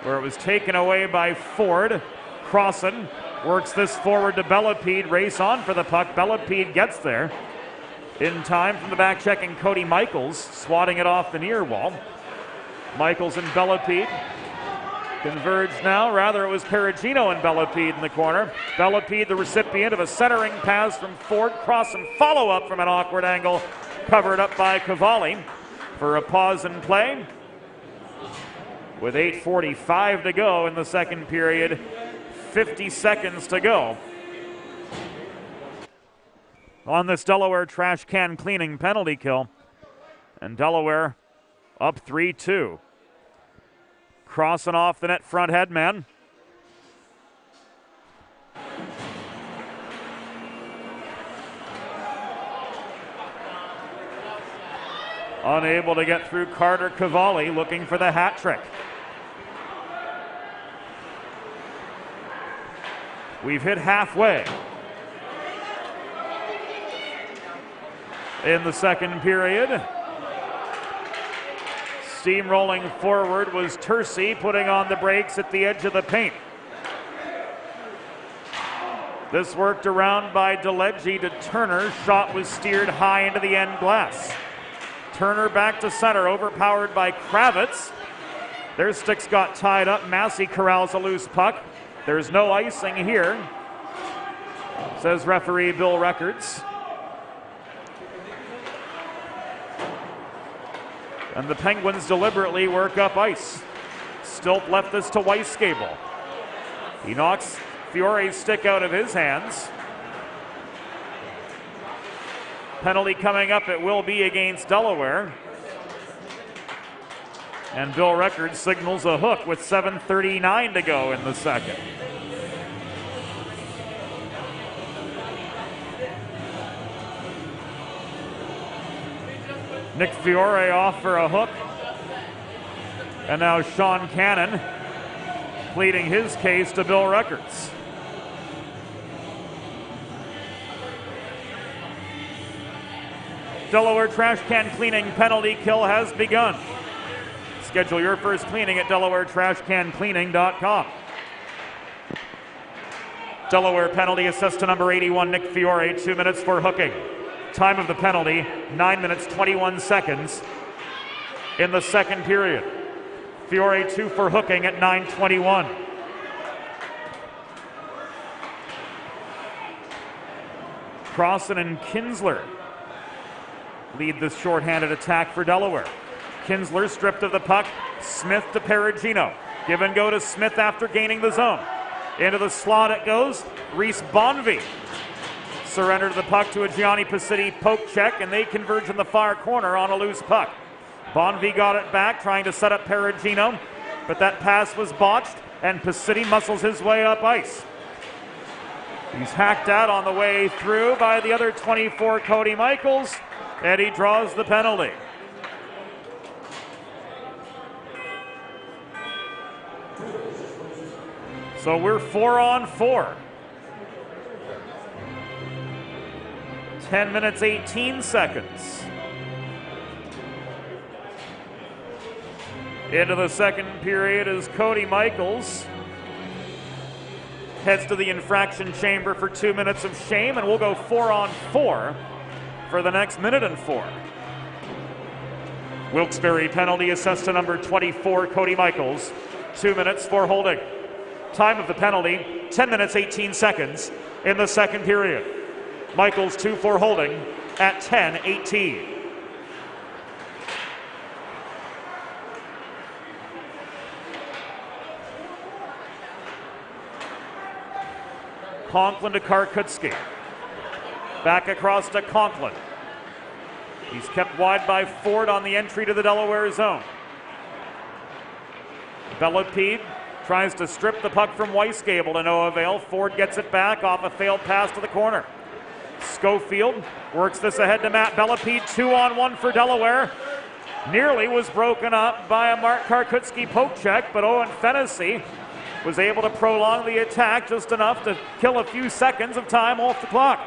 where it was taken away by Ford. Crossan works this forward to Bellepede, race on for the puck. Bellepede gets there in time from the back checking Cody Michaels, swatting it off the near wall. Michaels and Bellepede converge now. Rather, it was Perugino and Bellepede in the corner. Bellepede, the recipient of a centering pass from Ford. Crossan follow-up from an awkward angle, covered up by Cavalli for a pause in play. With 8:45 to go in the second period, 50 seconds to go on this Delaware trash can cleaning penalty kill. And Delaware up 3-2. Crossan off the net front headman. Unable to get through Carter Cavalli, looking for the hat trick. We've hit halfway in the second period. Steamrolling forward was Tercey, putting on the brakes at the edge of the paint. This worked around by DeLegge to Turner. Shot was steered high into the end glass. Turner back to center, overpowered by Kravitz. Their sticks got tied up. Massey corrals a loose puck. There's no icing here, says referee Bill Records. And the Penguins deliberately work up ice. Stilt left this to Weisskabel. He knocks Fiore's stick out of his hands. Penalty coming up, it will be against Delaware. And Bill Records signals a hook with 7:39 to go in the second. Nick Fiore off for a hook. And now Sean Cannon pleading his case to Bill Records. Delaware trash can cleaning penalty kill has begun. Schedule your first cleaning at DelawareTrashCanCleaning.com. Delaware penalty assessed to number 81, Nick Fiore, 2 minutes for hooking. Time of the penalty, 9 minutes, 21 seconds in the second period. Fiore 2 for hooking at 9:21. Crossan and Kinsler lead this shorthanded attack for Delaware. Kinsler stripped of the puck. Smith to Perugino. Give and go to Smith after gaining the zone. Into the slot it goes. Reese Bonvie surrendered the puck to a Gianni Pacitti poke check, and they converge in the far corner on a loose puck. Bonvie got it back, trying to set up Perugino, but that pass was botched, and Pacitti muscles his way up ice. He's hacked at on the way through by the other 24, Cody Michaels, and he draws the penalty. So we're 4-on-4. 10 minutes, 18 seconds. Into the second period as Cody Michaels heads to the infraction chamber for 2 minutes of shame, and we'll go 4-on-4 for the next minute and 4. Wilkes-Barre penalty assessed to number 24, Cody Michaels. 2 minutes for holding. Time of the penalty, 10 minutes, 18 seconds in the second period. Michaels 2 for holding at 10:18. Conklin to Karkutski. Back across to Conklin. He's kept wide by Ford on the entry to the Delaware zone. Bellepede tries to strip the puck from Weisskabel to no avail. Ford gets it back off a failed pass to the corner. Schofield works this ahead to Matt Bellepede. 2-on-1 for Delaware. Nearly was broken up by a Mark Karkutski poke check, but Owen Fennessy was able to prolong the attack just enough to kill a few seconds of time off the clock.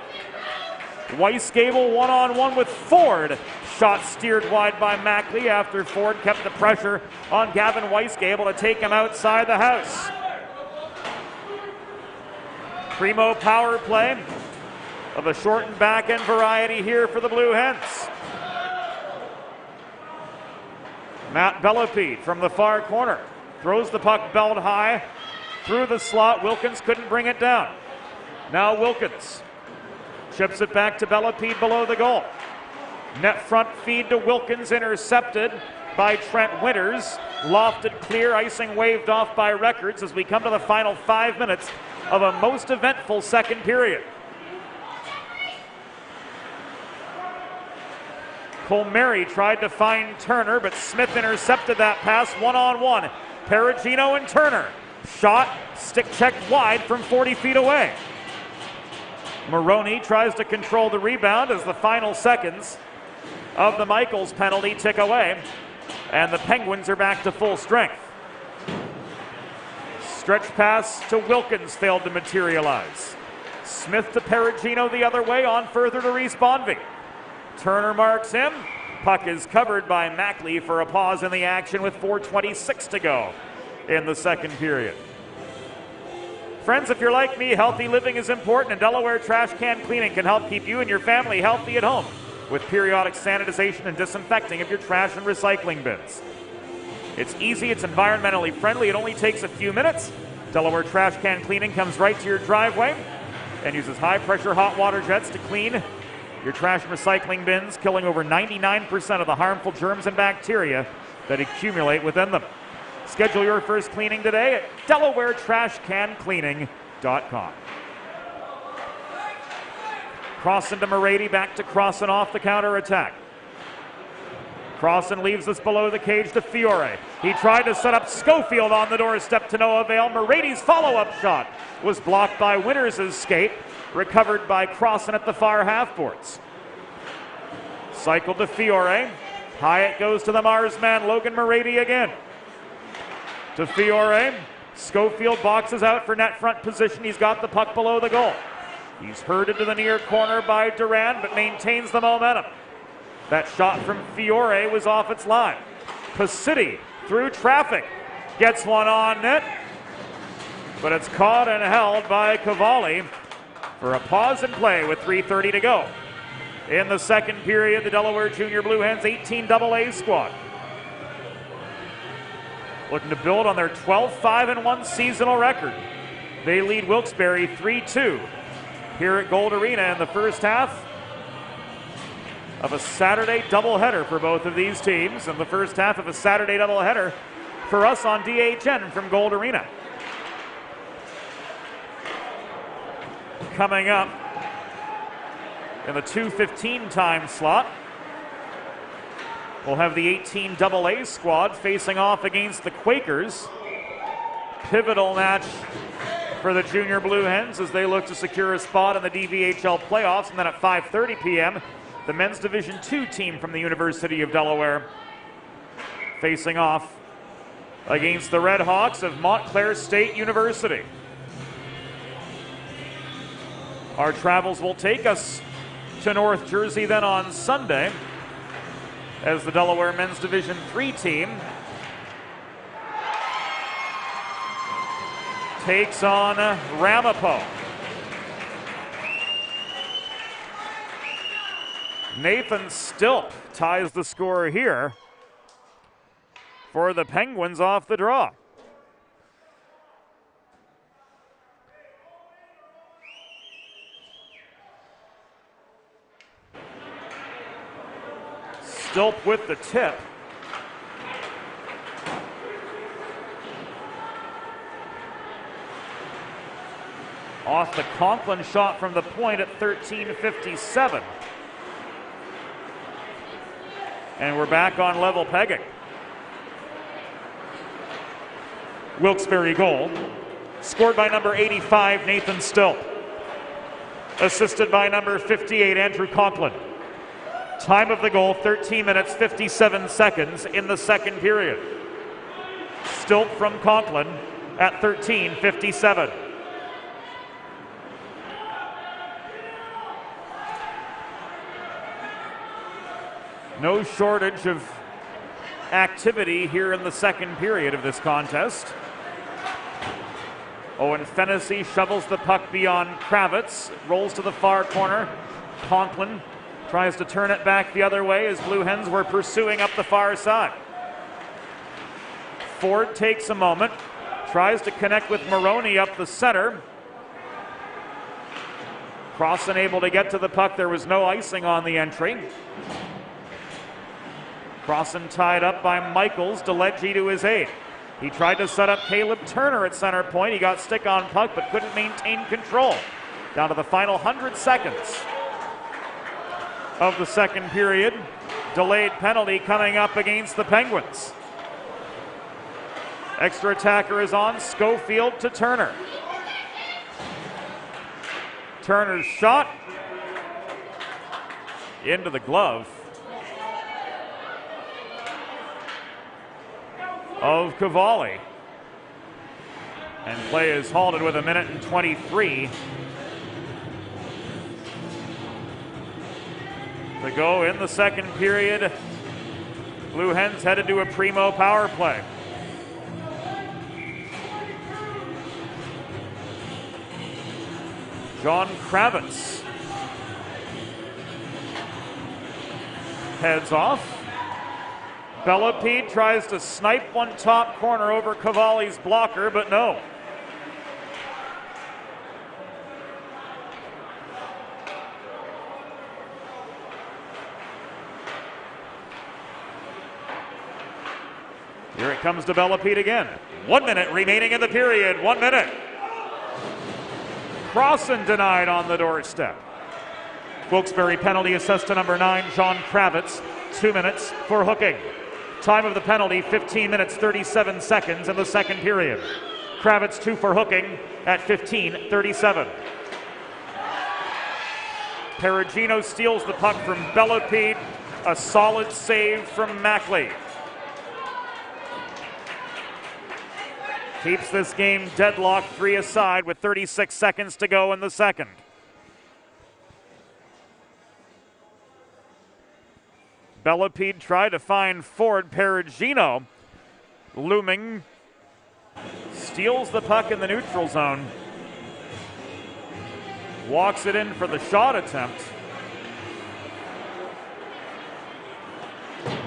Weisskabel 1-on-1 with Ford. Shot steered wide by Mackley after Ford kept the pressure on Gavin Weisskabel to take him outside the house. Primo power play of a shortened back-end variety here for the Blue Hens. Matt Bellepede from the far corner throws the puck belt high through the slot. Wilkins couldn't bring it down. Now Wilkins chips it back to Bellepede below the goal. Net front feed to Wilkins, intercepted by Trent Winters. Lofted clear, icing waved off by Records as we come to the final 5 minutes of a most eventful second period. Colmeri tried to find Turner, but Smith intercepted that pass 1-on-1. Perugino and Turner. Shot, stick checked wide from 40 feet away. Maroney tries to control the rebound as the final seconds of the Michaels penalty tick away, and the Penguins are back to full strength. Stretch pass to Wilkins failed to materialize. Smith to Perugino the other way, on further to Reese Bonvie. Turner marks him, Puck is covered by Mackley for a pause in the action with 4:26 to go in the second period. Friends, if you're like me, healthy living is important, and Delaware Trash Can Cleaning can help keep you and your family healthy at home with periodic sanitization and disinfecting of your trash and recycling bins. It's easy, it's environmentally friendly, it only takes a few minutes. Delaware Trash Can Cleaning comes right to your driveway and uses high-pressure hot water jets to clean your trash and recycling bins, killing over 99% of the harmful germs and bacteria that accumulate within them. Schedule your first cleaning today at DelawareTrashCanCleaning.com. Crossan to Morady, back to Crossan off the counterattack. Crossan leaves this below the cage to Fiore. He tried to set up Schofield on the doorstep to no avail. Morady's follow-up shot was blocked by Winters' skate, recovered by Crossan at the far half boards. Cycle to Fiore. High it goes to the Mars man, Logan Morady again. To Fiore. Schofield boxes out for net front position. He's got the puck below the goal. He's herded to the near corner by Duran, but maintains the momentum. That shot from Fiore was off its line. Pasiti through traffic gets one on net, but it's caught and held by Cavalli for a pause in play with 3:30 to go. In the second period, the Delaware Junior Blue Hens 18 AA squad looking to build on their 12-5-1 seasonal record. They lead Wilkes-Barre 3-2 here at Gold Arena in the first half of a Saturday doubleheader for both of these teams, and the first half of a Saturday doubleheader for us on DHN from Gold Arena. Coming up in the 2:15 time slot, we'll have the 18 AA squad facing off against the Quakers. Pivotal match for the Junior Blue Hens as they look to secure a spot in the DVHL playoffs. And then at 5:30 p.m., the men's Division II team from the University of Delaware facing off against the Red Hawks of Montclair State University. Our travels will take us to North Jersey then on Sunday as the Delaware men's Division III team takes on Ramapo. Nathan Stilp ties the score here for the Penguins off the draw. Stilp with the tip. Off the Conklin shot from the point at 13:57. And we're back on level pegging. Wilkes-Barre goal, scored by number 85, Nathan Stilp. Assisted by number 58, Andrew Conklin. Time of the goal, 13 minutes, 57 seconds in the second period. Stilp from Conklin at 13:57. No shortage of activity here in the second period of this contest. Owen Fennessy shovels the puck beyond Kravitz, rolls to the far corner. Conklin tries to turn it back the other way as Blue Hens were pursuing up the far side. Ford takes a moment, tries to connect with Maroney up the center. Crossan able to get to the puck. There was no icing on the entry. Crossan tied up by Michaels, DeLegge to his aid. He tried to set up Caleb Turner at center point. He got stick on puck but couldn't maintain control. Down to the final 100 seconds of the second period. Delayed penalty coming up against the Penguins. Extra attacker is on, Schofield to Turner. Turner's shot into the glove of Cavalli. And play is halted with 1:23 to To go in the second period, Blue Hens headed to a primo power play. John Kravitz heads off. Bellepede tries to snipe one top corner over Cavalli's blocker, but no. Here it comes to Bellepede again. 1 minute remaining in the period. 1 minute. Crossan denied on the doorstep. Wilkes-Barre penalty assessed to number 9, John Kravitz. 2 minutes for hooking. Time of the penalty, 15 minutes, 37 seconds in the second period. Kravitz 2 for hooking at 15:37. Perugino steals the puck from Bellepede. A solid save from Mackley. Keeps this game deadlocked 3-aside with 36 seconds to go in the second. Bellepede tried to find Ford. Perugino looming, steals the puck in the neutral zone, walks it in for the shot attempt,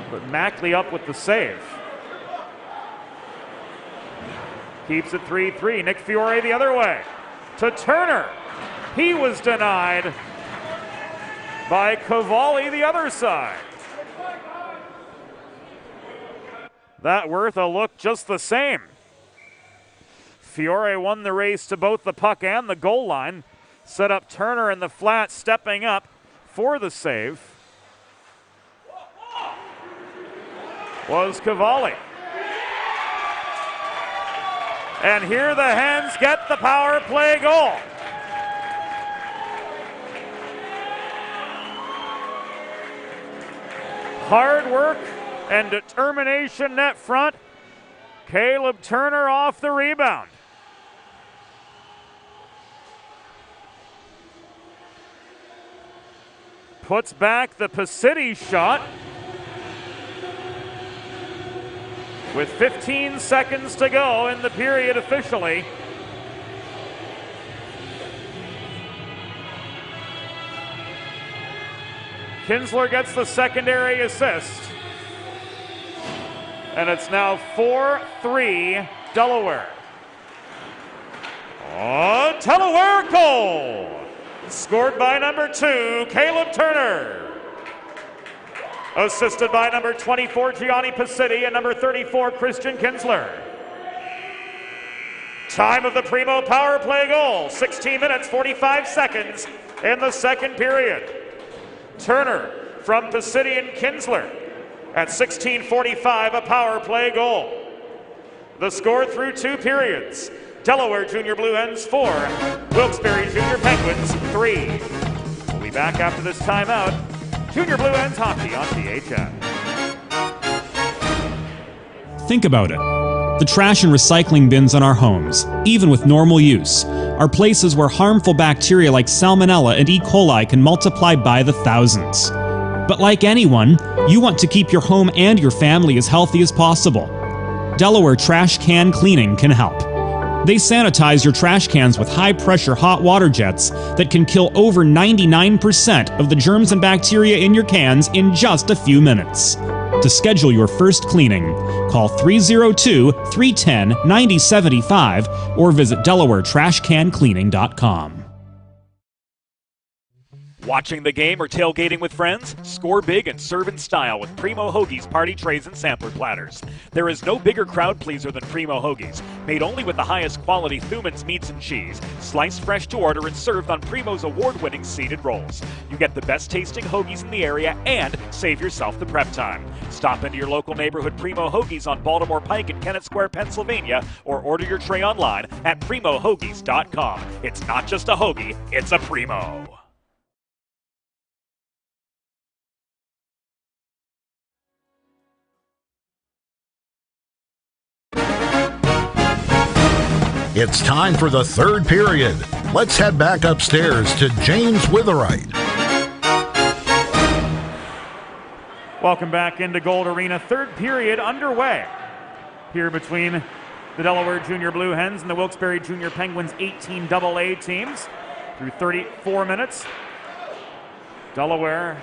but Mackley up with the save. Keeps it 3-3. Nick Fiore the other way to Turner. He was denied by Cavalli the other side. That worth a look just the same. Fiore won the race to both the puck and the goal line. Set up Turner in the flat, stepping up for the save was Cavalli. And here the Hens get the power play goal. Hard work and determination net front. Caleb Turner off the rebound. Puts back the Pacitti shot. With 15 seconds to go in the period officially. Kinsler gets the secondary assist. And it's now 4-3 Delaware. Oh, Delaware goal! Scored by number 2, Caleb Turner. Assisted by number 24, Gianni Pacitti, and number 34, Christian Kinsler. Time of the primo power play goal, 16 minutes, 45 seconds in the second period. Turner from Pacitti and Kinsler at 16:45, a power play goal. The score through 2 periods. Delaware Junior Blue Hens 4, Wilkes-Barre Junior Penguins 3. We'll be back after this timeout. Junior Blue Hens hockey on THN. Think about it. The trash and recycling bins in our homes, even with normal use, are places where harmful bacteria like Salmonella and E. coli can multiply by the thousands. But like anyone, you want to keep your home and your family as healthy as possible. Delaware Trash Can Cleaning can help. They sanitize your trash cans with high-pressure hot water jets that can kill over 99% of the germs and bacteria in your cans in just a few minutes. To schedule your first cleaning, call 302-310-9075 or visit DelawareTrashCanCleaning.com. Watching the game or tailgating with friends? Score big and serve in style with Primo Hoagies party trays and sampler platters. There is no bigger crowd pleaser than Primo Hoagies, made only with the highest quality Thuman's meats and cheese, sliced fresh to order and served on Primo's award-winning seeded rolls. You get the best tasting hoagies in the area and save yourself the prep time. Stop into your local neighborhood Primo Hoagies on Baltimore Pike in Kennett Square, Pennsylvania, or order your tray online at PrimoHoagies.com. It's not just a hoagie, it's a Primo. It's time for the third period. Let's head back upstairs to James Witherite. Welcome back into Gold Arena. Third period underway here between the Delaware Junior Blue Hens and the Wilkes-Barre Junior Penguins 18 AA teams. Through 34 minutes, Delaware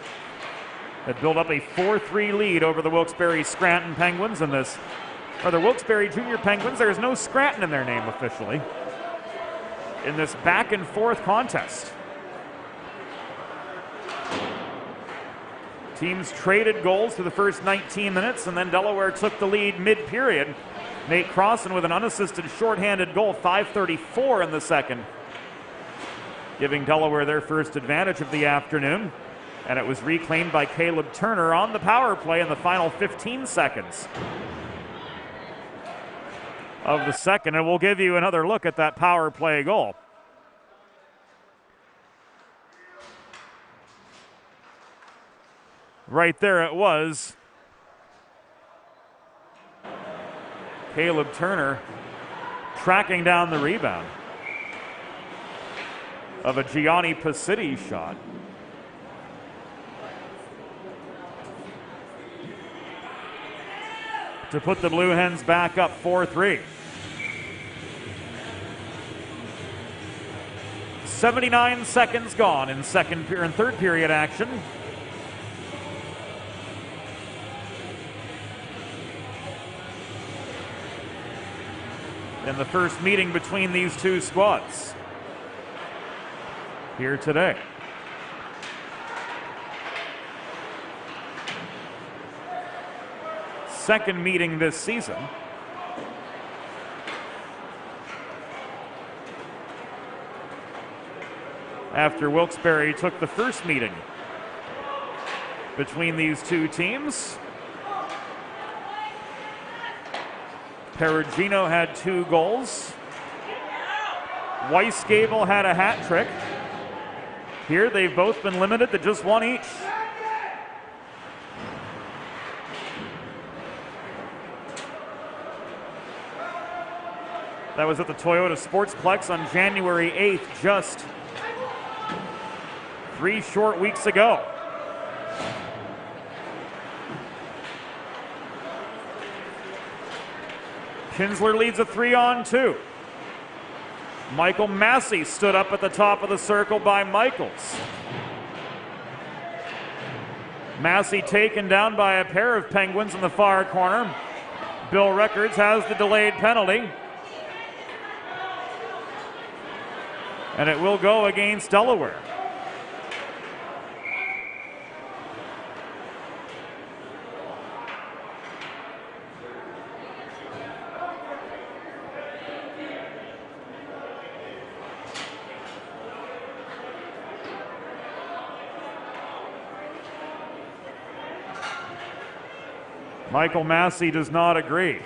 had built up a 4-3 lead over the Wilkes-Barre Scranton Penguins in this, or the Wilkes-Barre Junior Penguins. There's no Scranton in their name officially in this back and forth contest. Teams traded goals through the first 19 minutes, and then Delaware took the lead mid-period. Nate Crossan with an unassisted shorthanded goal, 5:34 in the second, giving Delaware their first advantage of the afternoon. And it was reclaimed by Caleb Turner on the power play in the final 15 seconds of the second. And we'll give you another look at that power play goal. Right there it was. Caleb Turner tracking down the rebound of a Gianni Pacitti shot. To put the Blue Hens back up 4-3. 79 seconds gone in third period action. In the first meeting between these two squads here today. Second meeting this season. After Wilkes-Barre took the first meeting between these two teams. Perugino had 2 goals. Weisgable had a hat trick. Here they've both been limited to just 1 each. That was at the Toyota Sportsplex on January 8th, just 3 short weeks ago. Kinsler leads a 3-on-2. Michael Massey stood up at the top of the circle by Michaels. Massey taken down by a pair of Penguins in the far corner. Bill Records has the delayed penalty. And it will go against Delaware. Michael Massey does not agree.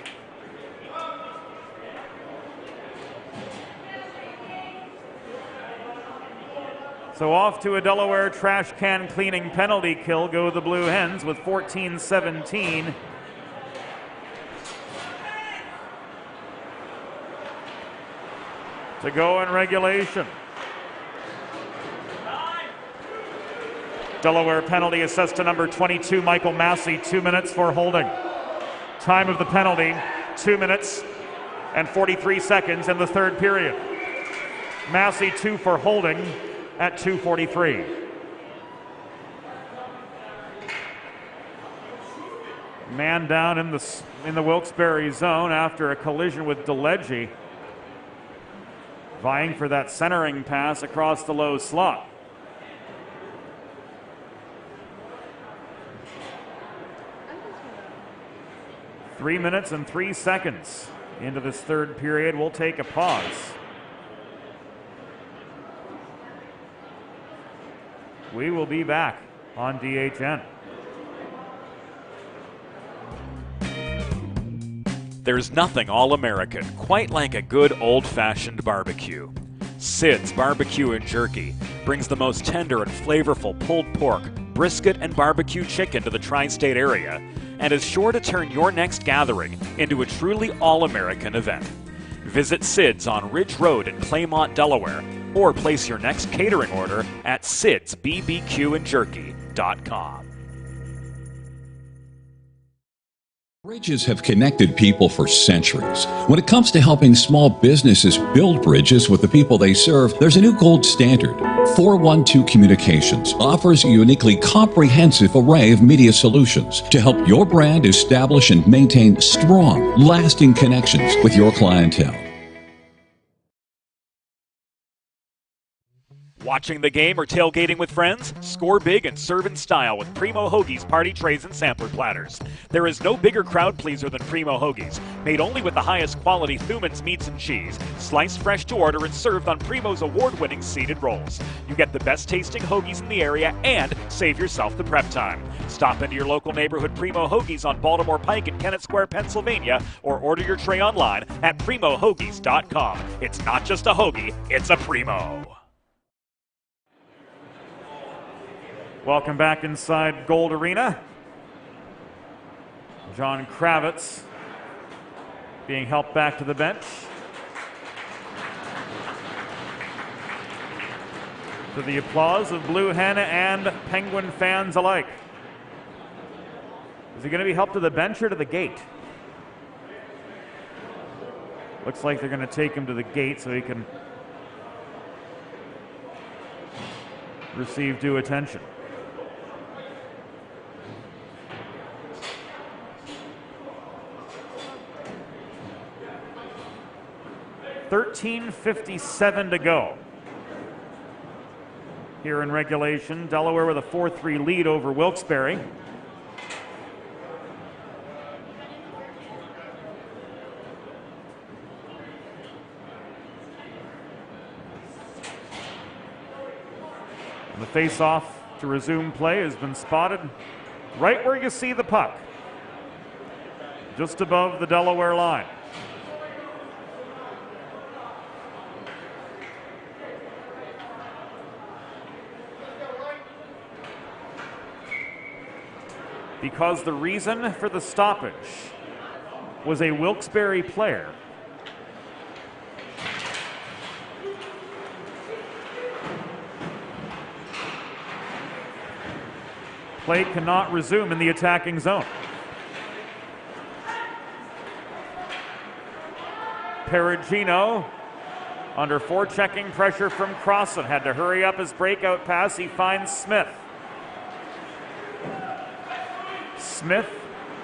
So off to a Delaware trash can cleaning penalty kill go the Blue Hens with 14-17. To go in regulation. Delaware penalty assessed to number 22, Michael Massey, 2 minutes for holding. Time of the penalty, 2 minutes and 43 seconds in the third period. Massey 2 for holding at 2:43. Man down in the Wilkes-Barre zone after a collision with DeLegge, vying for that centering pass across the low slot. Three minutes and 3 seconds into this third period. We'll take a pause. We will be back on DHN. There's nothing all-American quite like a good old-fashioned barbecue. Sid's Barbecue and Jerky brings the most tender and flavorful pulled pork, brisket, and barbecue chicken to the tri-state area and is sure to turn your next gathering into a truly all-American event. Visit Sid's on Ridge Road in Claymont, Delaware, or place your next catering order at sidsbbqandjerky.com. Bridges have connected people for centuries. When it comes to helping small businesses build bridges with the people they serve, there's a new gold standard. 412 Communications offers a uniquely comprehensive array of media solutions to help your brand establish and maintain strong, lasting connections with your clientele. Watching the game or tailgating with friends? Score big and serve in style with Primo Hoagie's party trays and sampler platters. There is no bigger crowd pleaser than Primo Hoagies, made only with the highest quality Thuman's meats and cheese, sliced fresh to order and served on Primo's award-winning seeded rolls. You get the best tasting hoagies in the area and save yourself the prep time. Stop into your local neighborhood Primo Hoagies on Baltimore Pike in Kennett Square, Pennsylvania, or order your tray online at primohoagies.com. It's not just a hoagie, it's a Primo. Welcome back inside Gold Arena. John Kravitz being helped back to the bench. To the applause of Blue Hen and Penguin fans alike. Is he going to be helped to the bench or to the gate? Looks like they're going to take him to the gate so he can receive due attention. .13:57 to go here in regulation. Delaware with a 4-3 lead over Wilkes-Barre. The face-off to resume play has been spotted right where you see the puck, just above the Delaware line. Because the reason for the stoppage was a Wilkes-Barre player. Play cannot resume in the attacking zone. Perugino under forechecking pressure from Crossan. Had to hurry up his breakout pass. He finds Smith. Smith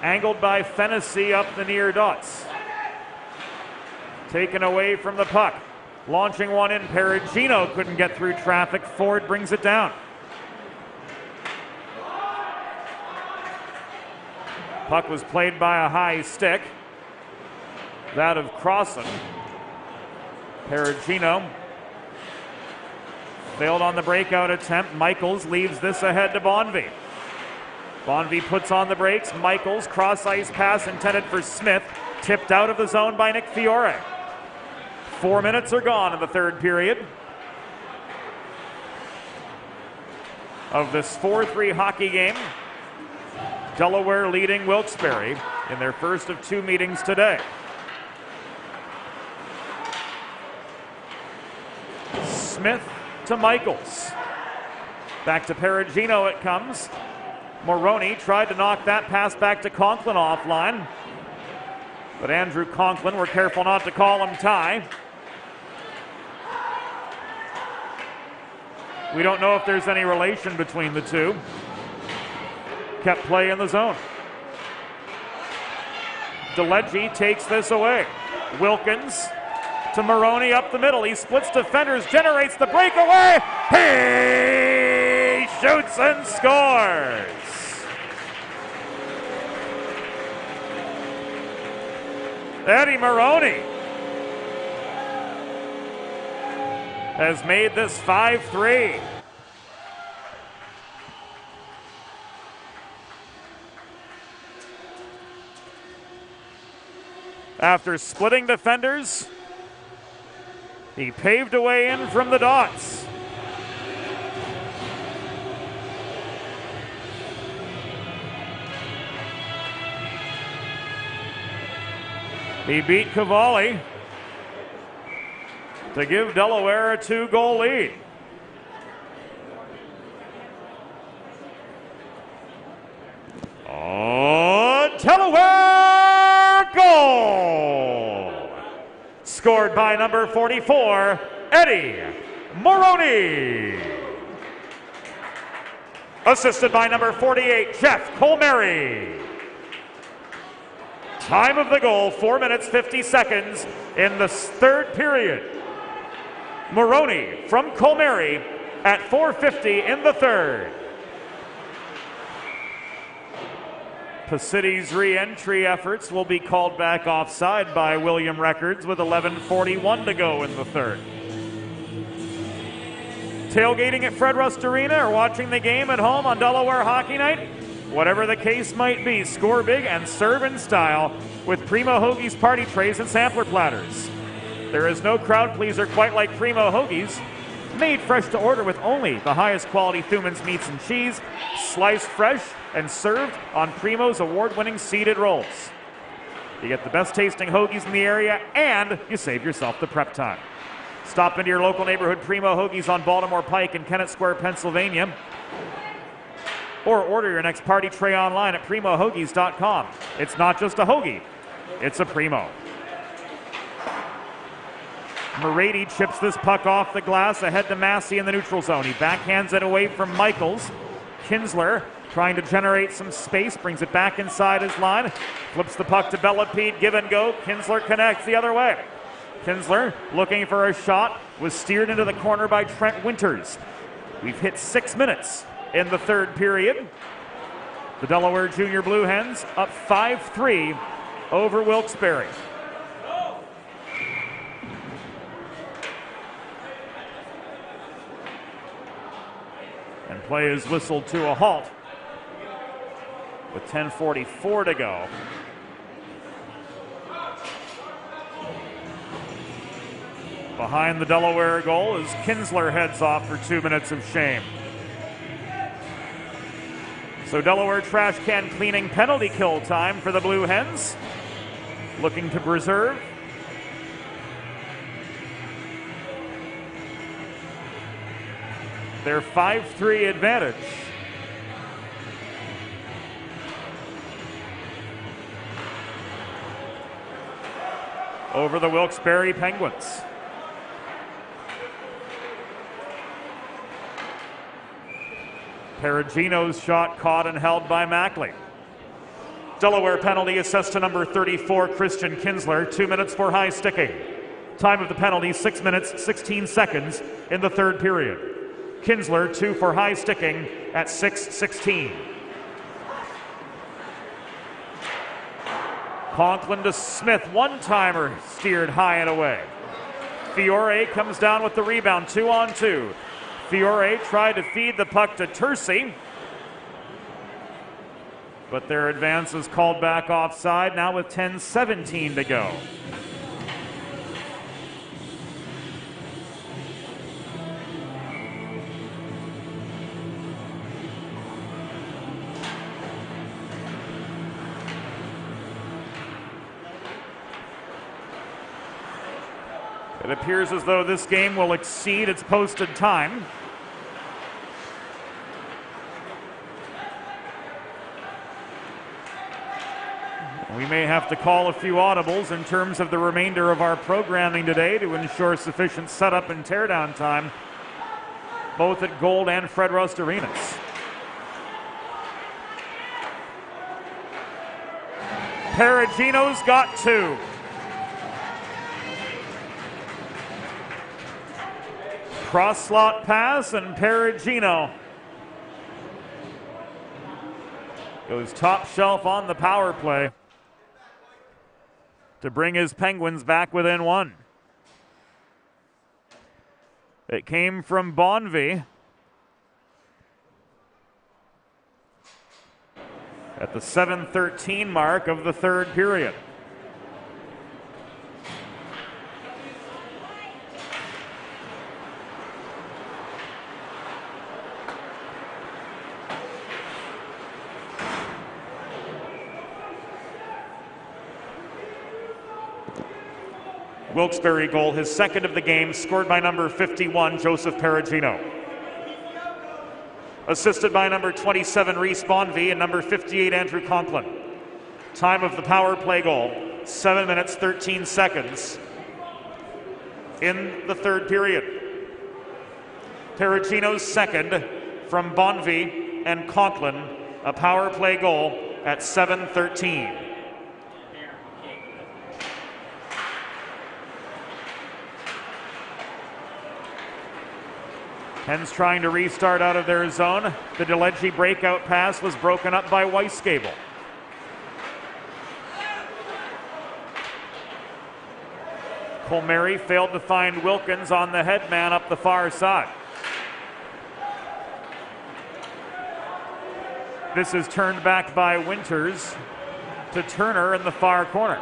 angled by Fennessy up the near dots. Taken away from the puck. Launching one in. Perugino couldn't get through traffic. Ford brings it down. Puck was played by a high stick. That of Crossan. Perugino failed on the breakout attempt. Michaels leaves this ahead to Bonvie. Bonvie puts on the brakes. Michaels, cross-ice pass intended for Smith. Tipped out of the zone by Nick Fiore. 4 minutes are gone in the third period of this 4-3 hockey game. Delaware leading Wilkes-Barre in their first of two meetings today. Smith to Michaels. Back to Perugino it comes. Moroni tried to knock that pass back to Conklin offline. But Andrew Conklin, we're careful not to call him tie. We don't know if there's any relation between the two. Kept play in the zone. DeLegge takes this away. Wilkins to Moroni up the middle. He splits defenders, generates the breakaway. He shoots and scores. Eddie Moroni has made this 5-3. After splitting defenders, he paved a way in from the dots. He beat Cavalli to give Delaware a 2-goal lead. Oh, Delaware! Scored by number 44, Eddie Moroni. Assisted by number 48, Jeff Colmary. Time of the goal, 4 minutes, 50 seconds in the third period. Moroni from Colmary at 4:50 in the third. Pacity's re-entry efforts will be called back offside by William Records with 11:41 to go in the third. Tailgating at Fred Rust Arena or watching the game at home on Delaware Hockey Night? Whatever the case might be, score big and serve in style with Primo Hoagie's party trays and sampler platters. There is no crowd pleaser quite like Primo Hoagie's. Made fresh to order with only the highest quality Thuman's meats and cheese, sliced fresh and served on Primo's award-winning seeded rolls. You get the best tasting hoagies in the area and you save yourself the prep time. Stop into your local neighborhood Primo Hoagie's on Baltimore Pike in Kennett Square, Pennsylvania. Or order your next party tray online at primohoagies.com. It's not just a hoagie, it's a Primo. Morady chips this puck off the glass ahead to Massey in the neutral zone. He backhands it away from Michaels. Kinsler trying to generate some space, brings it back inside his line, flips the puck to Bellapede, give and go. Kinsler connects the other way. Kinsler looking for a shot, was steered into the corner by Trent Winters. We've hit 6 minutes in the third period. The Delaware Junior Blue Hens up 5-3 over Wilkes-Barre. And play is whistled to a halt with 10:44 to go. Behind the Delaware goal as Kinsler heads off for 2 minutes of shame. So Delaware trash can cleaning penalty kill time for the Blue Hens. Looking to preserve. Their 5-3 advantage. Over the Wilkes-Barre Penguins. Perugino's shot caught and held by Mackley. Delaware penalty assessed to number 34, Christian Kinsler. 2 minutes for high sticking. Time of the penalty, 6 minutes, 16 seconds in the third period. Kinsler, 2 for high sticking at 6:16. Conklin to Smith, one-timer steered high and away. Fiore comes down with the rebound, 2-on-2. Fiore tried to feed the puck to Tercey, but their advance is called back offside now with 10:17 to go. It appears as though this game will exceed its posted time. We may have to call a few audibles in terms of the remainder of our programming today to ensure sufficient setup and teardown time, both at Gold and Fred Rust Arenas. Perugino's got 2. Cross slot pass, and Perugino goes top shelf on the power play to bring his Penguins back within 1. It came from Bonvie at the 7:13 mark of the third period. Wilkes-Barre goal, his second of the game, scored by number 51, Joseph Perugino. Assisted by number 27, Reese Bonvie, and number 58, Andrew Conklin. Time of the power play goal, 7 minutes, 13 seconds in the third period. Perugino's second from Bonvie and Conklin, a power play goal at 7:13. Hens trying to restart out of their zone. The DeLegge breakout pass was broken up by Weisgable. Colmary failed to find Wilkins on the head man up the far side. This is turned back by Winters to Turner in the far corner.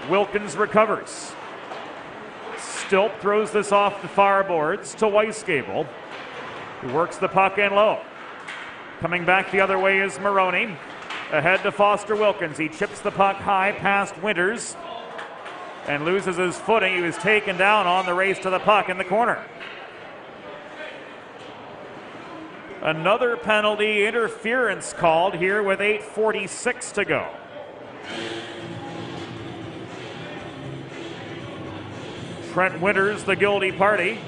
Wilkins recovers. Stilp throws this off the far boards to Weisgable, who works the puck in low. Coming back the other way is Maroney. Ahead to Foster Wilkins. He chips the puck high past Winters and loses his footing. He was taken down on the race to the puck in the corner. Another penalty interference called here with 8:46 to go. Trent Winters, the guilty party.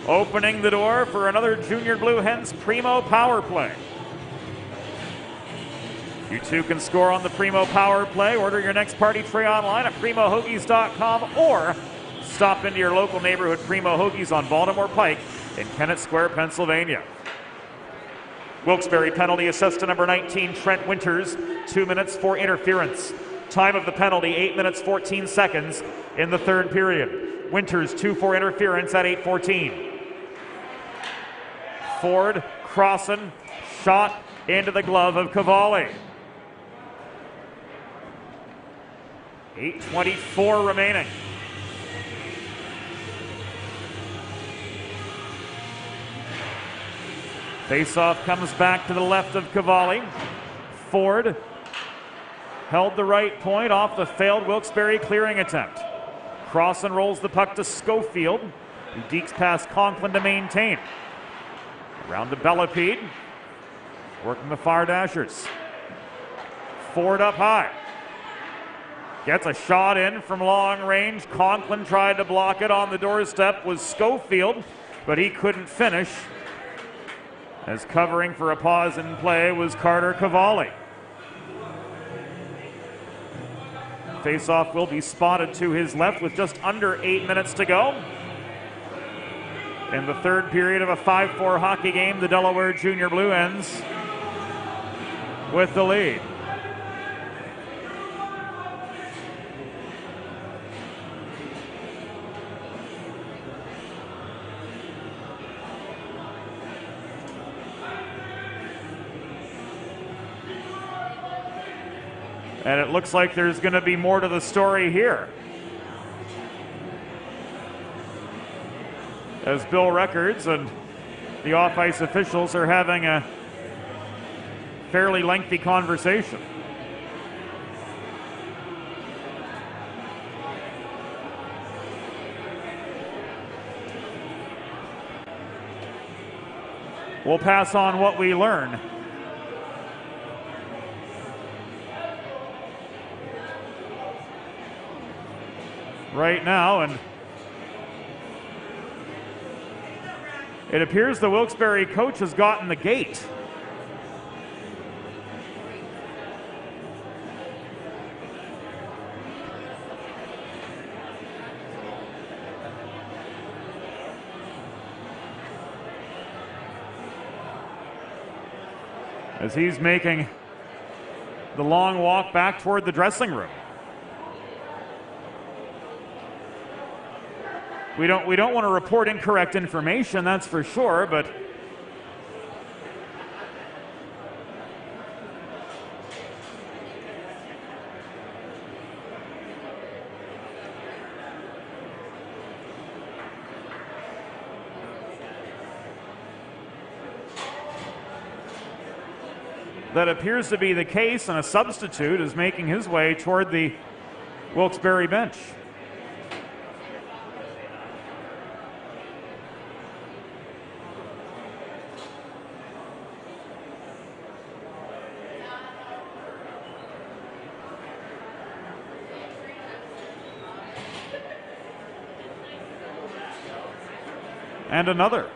Opening the door for another Junior Blue Hens Primo power play. You too can score on the Primo power play. Order your next party tray online at primohoagies.com or stop into your local neighborhood Primo Hoagies on Baltimore Pike in Kennett Square, Pennsylvania. Wilkes-Barre penalty assessed to number 19, Trent Winters, 2 minutes for interference. Time of the penalty, 8 minutes, 14 seconds in the third period. Winters, 2 for interference at 8:14. Ford, Crossan, shot into the glove of Cavalli. 8:24 remaining. Faceoff comes back to the left of Cavalli. Ford held the right point off the failed Wilkes-Barre clearing attempt. Crossan rolls the puck to Schofield, who dekes past Conklin to maintain. Around to Bellepede, working the far dashers. Ford up high. Gets a shot in from long range. Conklin tried to block it. On the doorstep was Schofield, but he couldn't finish, as covering for a pause in play was Carter Cavalli. Faceoff will be spotted to his left with just under 8 minutes to go. In the third period of a 5-4 hockey game, the Delaware Junior Blue Hens with the lead. And it looks like there's going to be more to the story here, as Bill Records and the off-ice officials are having a fairly lengthy conversation. We'll pass on what we learn. Right now, and it appears the Wilkes-Barre coach has gotten the gate. As he's making the long walk back toward the dressing room. We don't want to report incorrect information, that's for sure, but that appears to be the case, and a substitute is making his way toward the Wilkes-Barre bench. And another.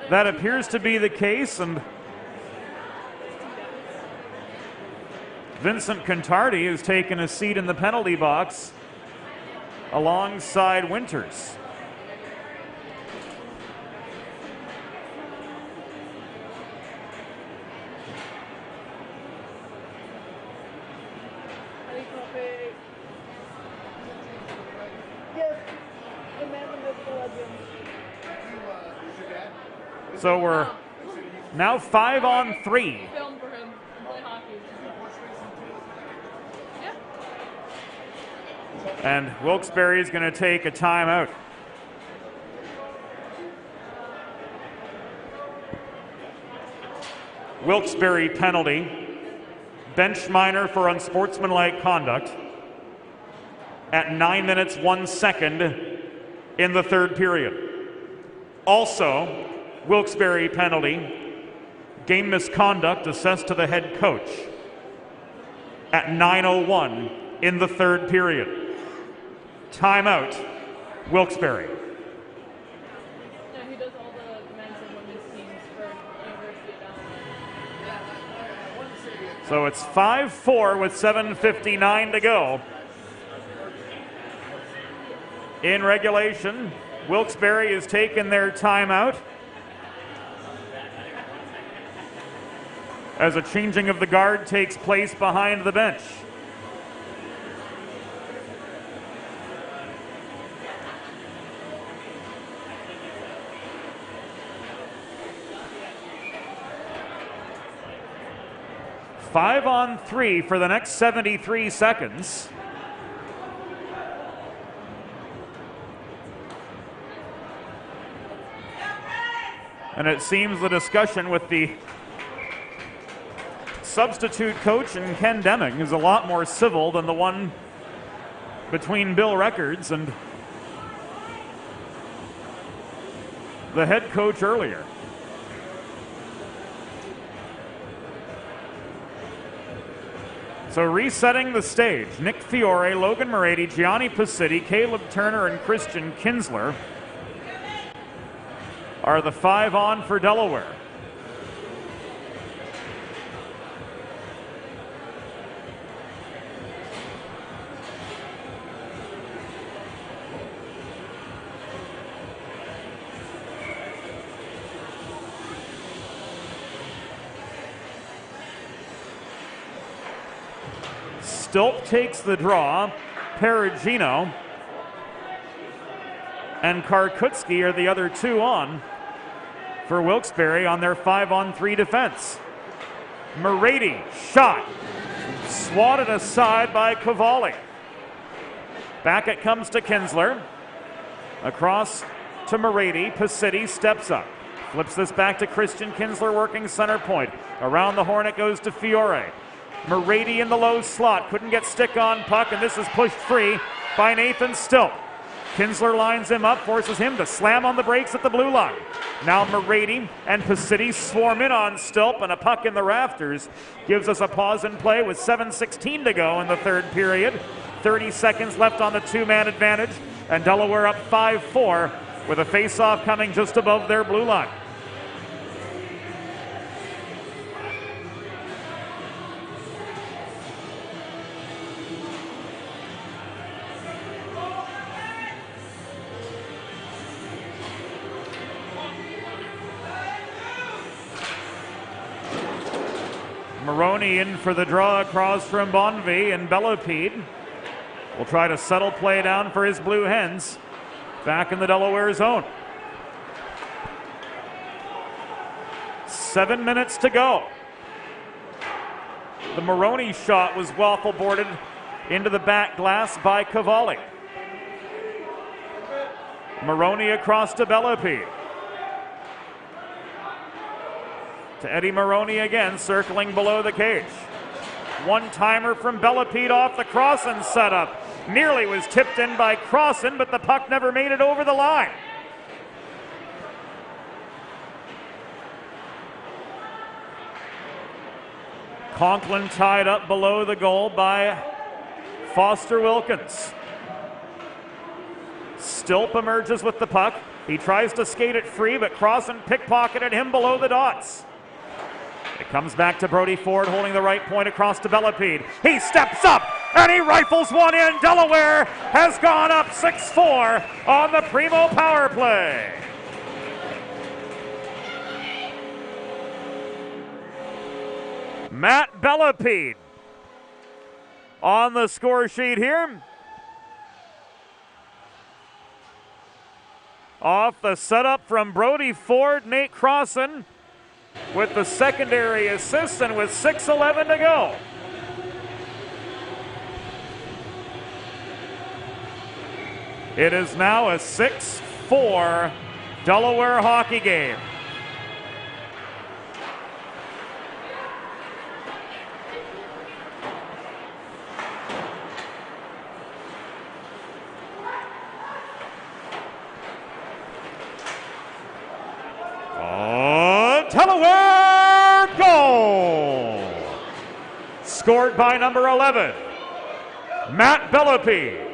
That appears to be the case, and Vincent Contardi has taken a seat in the penalty box alongside Winters. So we're now 5-on-3. And Wilkes-Barre is going to take a timeout. Wilkes-Barre penalty. Bench minor for unsportsmanlike conduct at 9 minutes 1 second in the third period. Also, Wilkes-Barre penalty, game misconduct assessed to the head coach at 9:01 in the third period. Timeout, Wilkes-Barre. Yeah, he does all the men's and women's teams for University of Delaware. So it's 5-4 with 7:59 to go. In regulation, Wilkes-Barre has taken their timeout as a changing of the guard takes place behind the bench. Five on three for the next 73 seconds. And it seems the discussion with the substitute coach and Ken Deming is a lot more civil than the one between Bill Records and the head coach earlier. So resetting the stage, Nick Fiore, Logan Moretti, Gianni Pacitti, Caleb Turner, and Christian Kinsler are the 5 on for Delaware. Stolp takes the draw. Perugino and Karkutski are the other 2 on for Wilkes-Barre on their 5-on-3 defense. Moretti, shot, swatted aside by Cavalli. Back it comes to Kinsler. Across to Moretti. Pacitti steps up. Flips this back to Christian Kinsler working center point. Around the horn it goes to Fiore. Moretti in the low slot. Couldn't get stick on puck, and this is pushed free by Nathan Stolp. Kinsler lines him up, forces him to slam on the brakes at the blue line. Now Moretti and Pacitti swarm in on Stolp, and a puck in the rafters gives us a pause in play with 7:16 to go in the third period. 30 seconds left on the 2-man advantage, and Delaware up 5-4 with a face-off coming just above their blue line. Maroney in for the draw across from Bonvie, and Bellepede will try to settle play down for his Blue Hens back in the Delaware zone. 7 minutes to go. The Maroney shot was waffle boarded into the back glass by Cavalli. Maroney across to Bellepede. To Eddie Maroney again, circling below the cage. One-timer from Bellepede off the cross and set up Nearly was tipped in by Crossan, but the puck never made it over the line. Conklin tied up below the goal by Foster Wilkins. Stilp emerges with the puck. He tries to skate it free, but Crossan pickpocketed him below the dots. It comes back to Brody Ford holding the right point across to Bellepede. He steps up and he rifles one in. Delaware has gone up 6-4 on the Primo power play. Matt Bellepede on the score sheet here. Off the setup from Brody Ford, Nate Crossan with the secondary assist, and with 6:11 to go. It is now a 6-4 Delaware hockey game. Delaware goal! Scored by number 11, Matt Bellepede.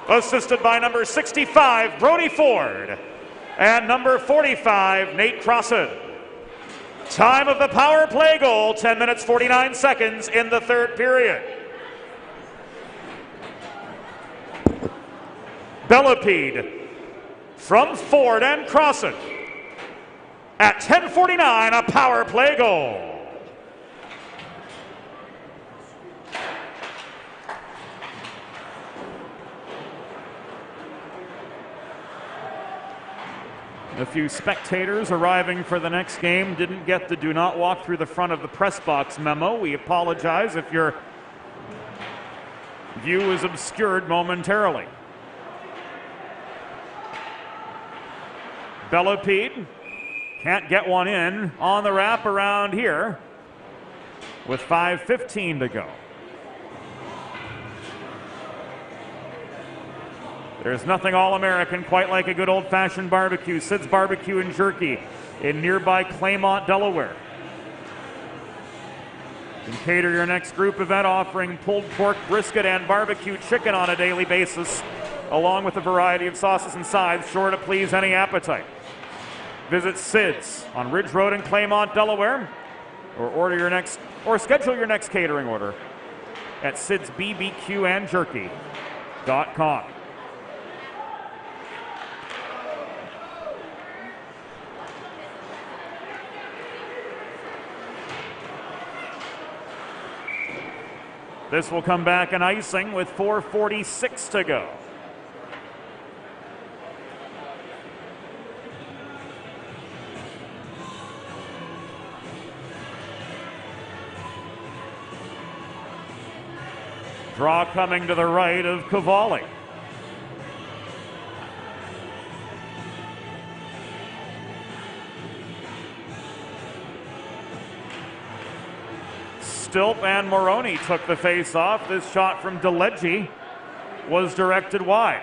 Assisted by number 65, Brody Ford. And number 45, Nate Crossan. Time of the power play goal, 10 minutes 49 seconds in the third period. Bellepede from Ford and Crossan. At 10:49, a power play goal. A few spectators arriving for the next game didn't get the "do not walk through the front of the press box" memo. We apologize if your view is obscured momentarily. Bellepede can't get one in on the wraparound here with 5:15 to go. There's nothing All-American quite like a good old-fashioned barbecue. Sid's Barbecue and Jerky in nearby Claymont, Delaware. You can cater your next group event offering pulled pork, brisket, and barbecue chicken on a daily basis, along with a variety of sauces and sides, sure to please any appetite. Visit Sid's on Ridge Road in Claymont, Delaware, or schedule your next catering order at sidsbbqandjerky.com. This will come back an icing with 4:46 to go. Draw coming to the right of Cavalli. Stilp and Moroni took the face-off. This shot from DeLegge was directed wide.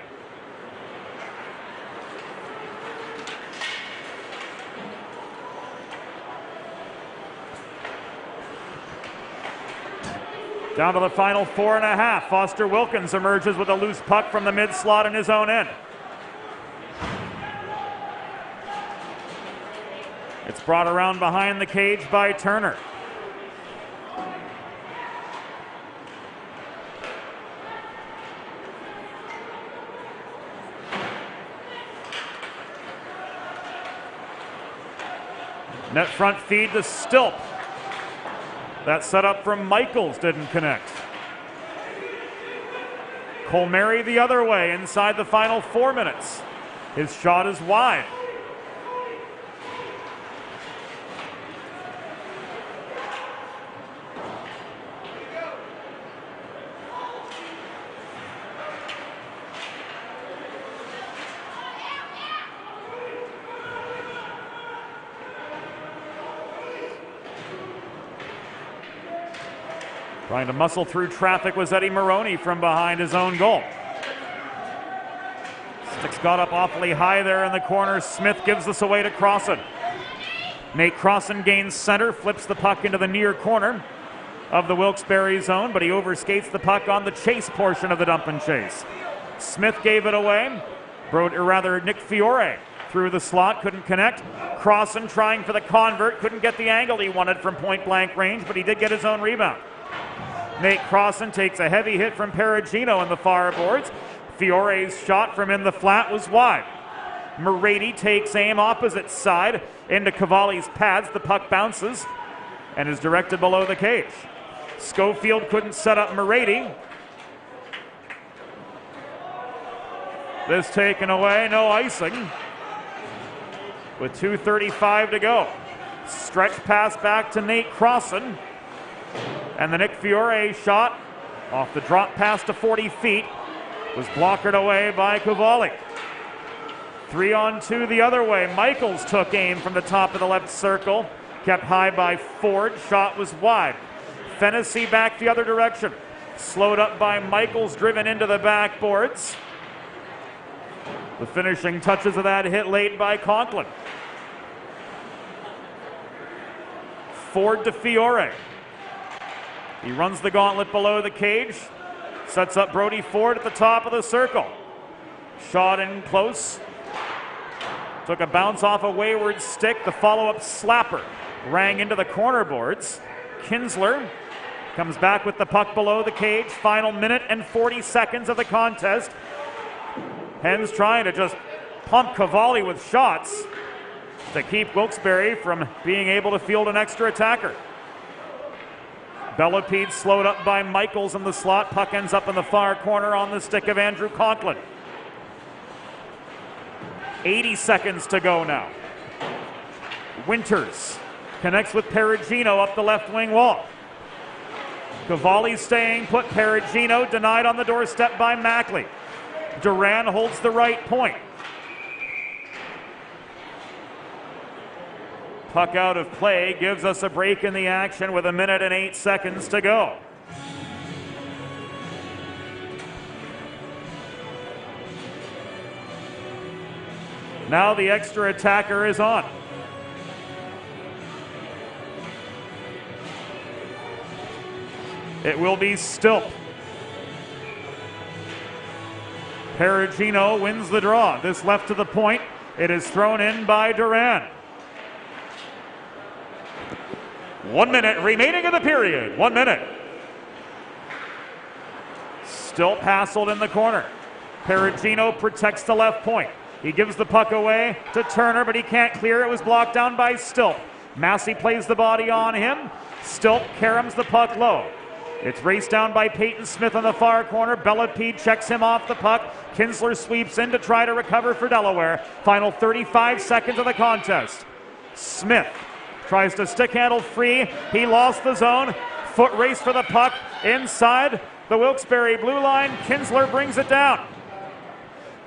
Down to the final 4.5. Foster Wilkins emerges with a loose puck from the mid-slot in his own end. It's brought around behind the cage by Turner. Net front feed to Stilp. That setup from Michaels didn't connect. Colmary the other way inside the final 4 minutes. His shot is wide. Trying to muscle through traffic was Eddie Maroney from behind his own goal. Sticks got up awfully high there in the corner. Smith gives this away to Crossan. Nate Crossan gains center, flips the puck into the near corner of the Wilkes-Barre zone, but he overskates the puck on the chase portion of the dump and chase. Smith gave it away. Nick Fiore through the slot, couldn't connect. Crossan trying for the convert, couldn't get the angle he wanted from point blank range, but he did get his own rebound. Nate Crossan takes a heavy hit from Perugino in the far boards. Fiore's shot from in the flat was wide. Morady takes aim opposite side into Cavalli's pads. The puck bounces and is directed below the cage. Schofield couldn't set up Morady. This taken away, no icing. With 2:35 to go. Stretch pass back to Nate Crossan. And the Nick Fiore shot off the drop pass to 40 feet was blockered away by Cavalli. 3-on-2 the other way. Michaels took aim from the top of the left circle. Kept high by Ford. Shot was wide. Fennessy back the other direction. Slowed up by Michaels, driven into the backboards. The finishing touches of that hit late by Conklin. Ford to Fiore. He runs the gauntlet below the cage. Sets up Brody Ford at the top of the circle. Shot in close. Took a bounce off a wayward stick. The follow-up slapper rang into the corner boards. Kinsler comes back with the puck below the cage. Final minute and 40 seconds of the contest. Hens trying to just pump Cavalli with shots to keep Wilkes-Barre from being able to field an extra attacker. Bellepede slowed up by Michaels in the slot. Puck ends up in the far corner on the stick of Andrew Conklin. 80 seconds to go now. Winters connects with Perugino up the left wing wall. Cavalli staying put. Perugino denied on the doorstep by Mackley. Duran holds the right point. Puck out of play gives us a break in the action with 1 minute and 8 seconds to go. Now the extra attacker is on. It will be Stilp. Perugino wins the draw. This left to the point. It is thrown in by Duran. 1 minute remaining in the period. 1 minute. Still hassled in the corner. Perugino protects the left point. He gives the puck away to Turner, but he can't clear. It was blocked down by Stilp. Massey plays the body on him. Stilp caroms the puck low. It's raced down by Peyton Smith on the far corner. Bellepede checks him off the puck. Kinsler sweeps in to try to recover for Delaware. Final 35 seconds of the contest. Smith tries to stick handle free. He lost the zone. Foot race for the puck inside the Wilkes-Barre blue line. Kinsler brings it down.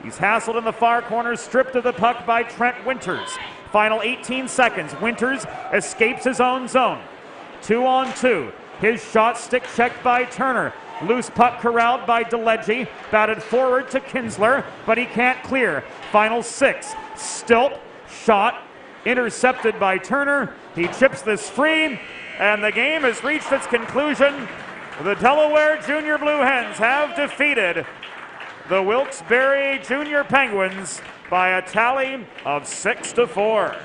He's hassled in the far corner, stripped of the puck by Trent Winters. Final 18 seconds. Winters escapes his own zone. 2-on-2. His shot stick checked by Turner. Loose puck corralled by DeLegge. Batted forward to Kinsler, but he can't clear. Final 6. Stilp. Shot. Intercepted by Turner. He chips this free, and the game has reached its conclusion. The Delaware Junior Blue Hens have defeated the Wilkes-Barre Junior Penguins by a tally of 6-4.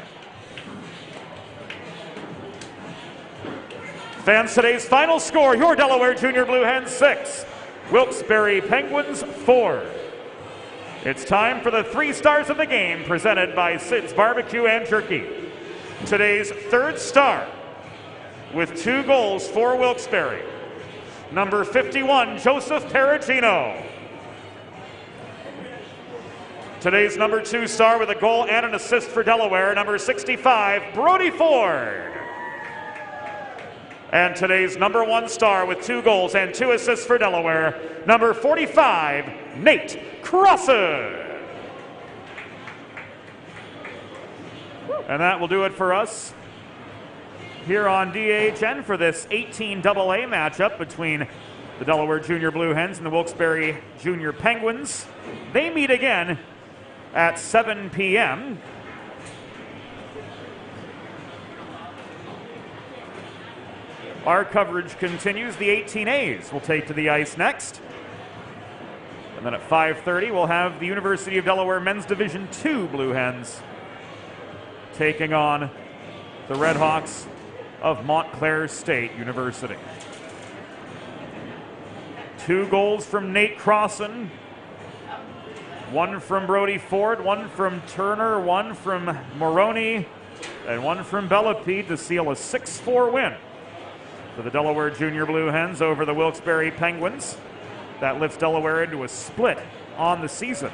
Fans, today's final score, your Delaware Junior Blue Hens 6, Wilkes-Barre Penguins 4. It's time for the 3 stars of the game presented by Sid's Barbecue and Jerky. Today's 3rd star with 2 goals for Wilkes-Barre, number 51, Joseph Perugino. Today's number 2 star with a goal and an assist for Delaware, number 65, Brody Ford. And today's number 1 star with 2 goals and 2 assists for Delaware, number 45, Nate Crossan. And that will do it for us here on DHN for this 18AA matchup between the Delaware Junior Blue Hens and the Wilkes-Barre Junior Penguins. They meet again at 7 p.m. Our coverage continues. The 18As will take to the ice next. And then at 5:30, we'll have the University of Delaware Men's Division II Blue Hens taking on the Red Hawks of Montclair State University. 2 goals from Nate Crossan, 1 from Brody Ford, 1 from Turner, 1 from Moroni, and 1 from Bellapede to seal a 6-4 win for the Delaware Junior Blue Hens over the Wilkes-Barre Penguins. That lifts Delaware into a split on the season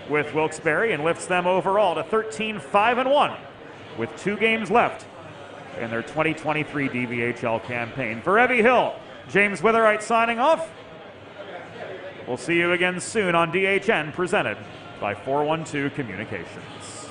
with Wilkes-Barre and lifts them overall to 13-5-1 with 2 games left in their 2023 DVHL campaign. For Evie Hill, James Witherite signing off. We'll see you again soon on DHN, presented by 412 Communications.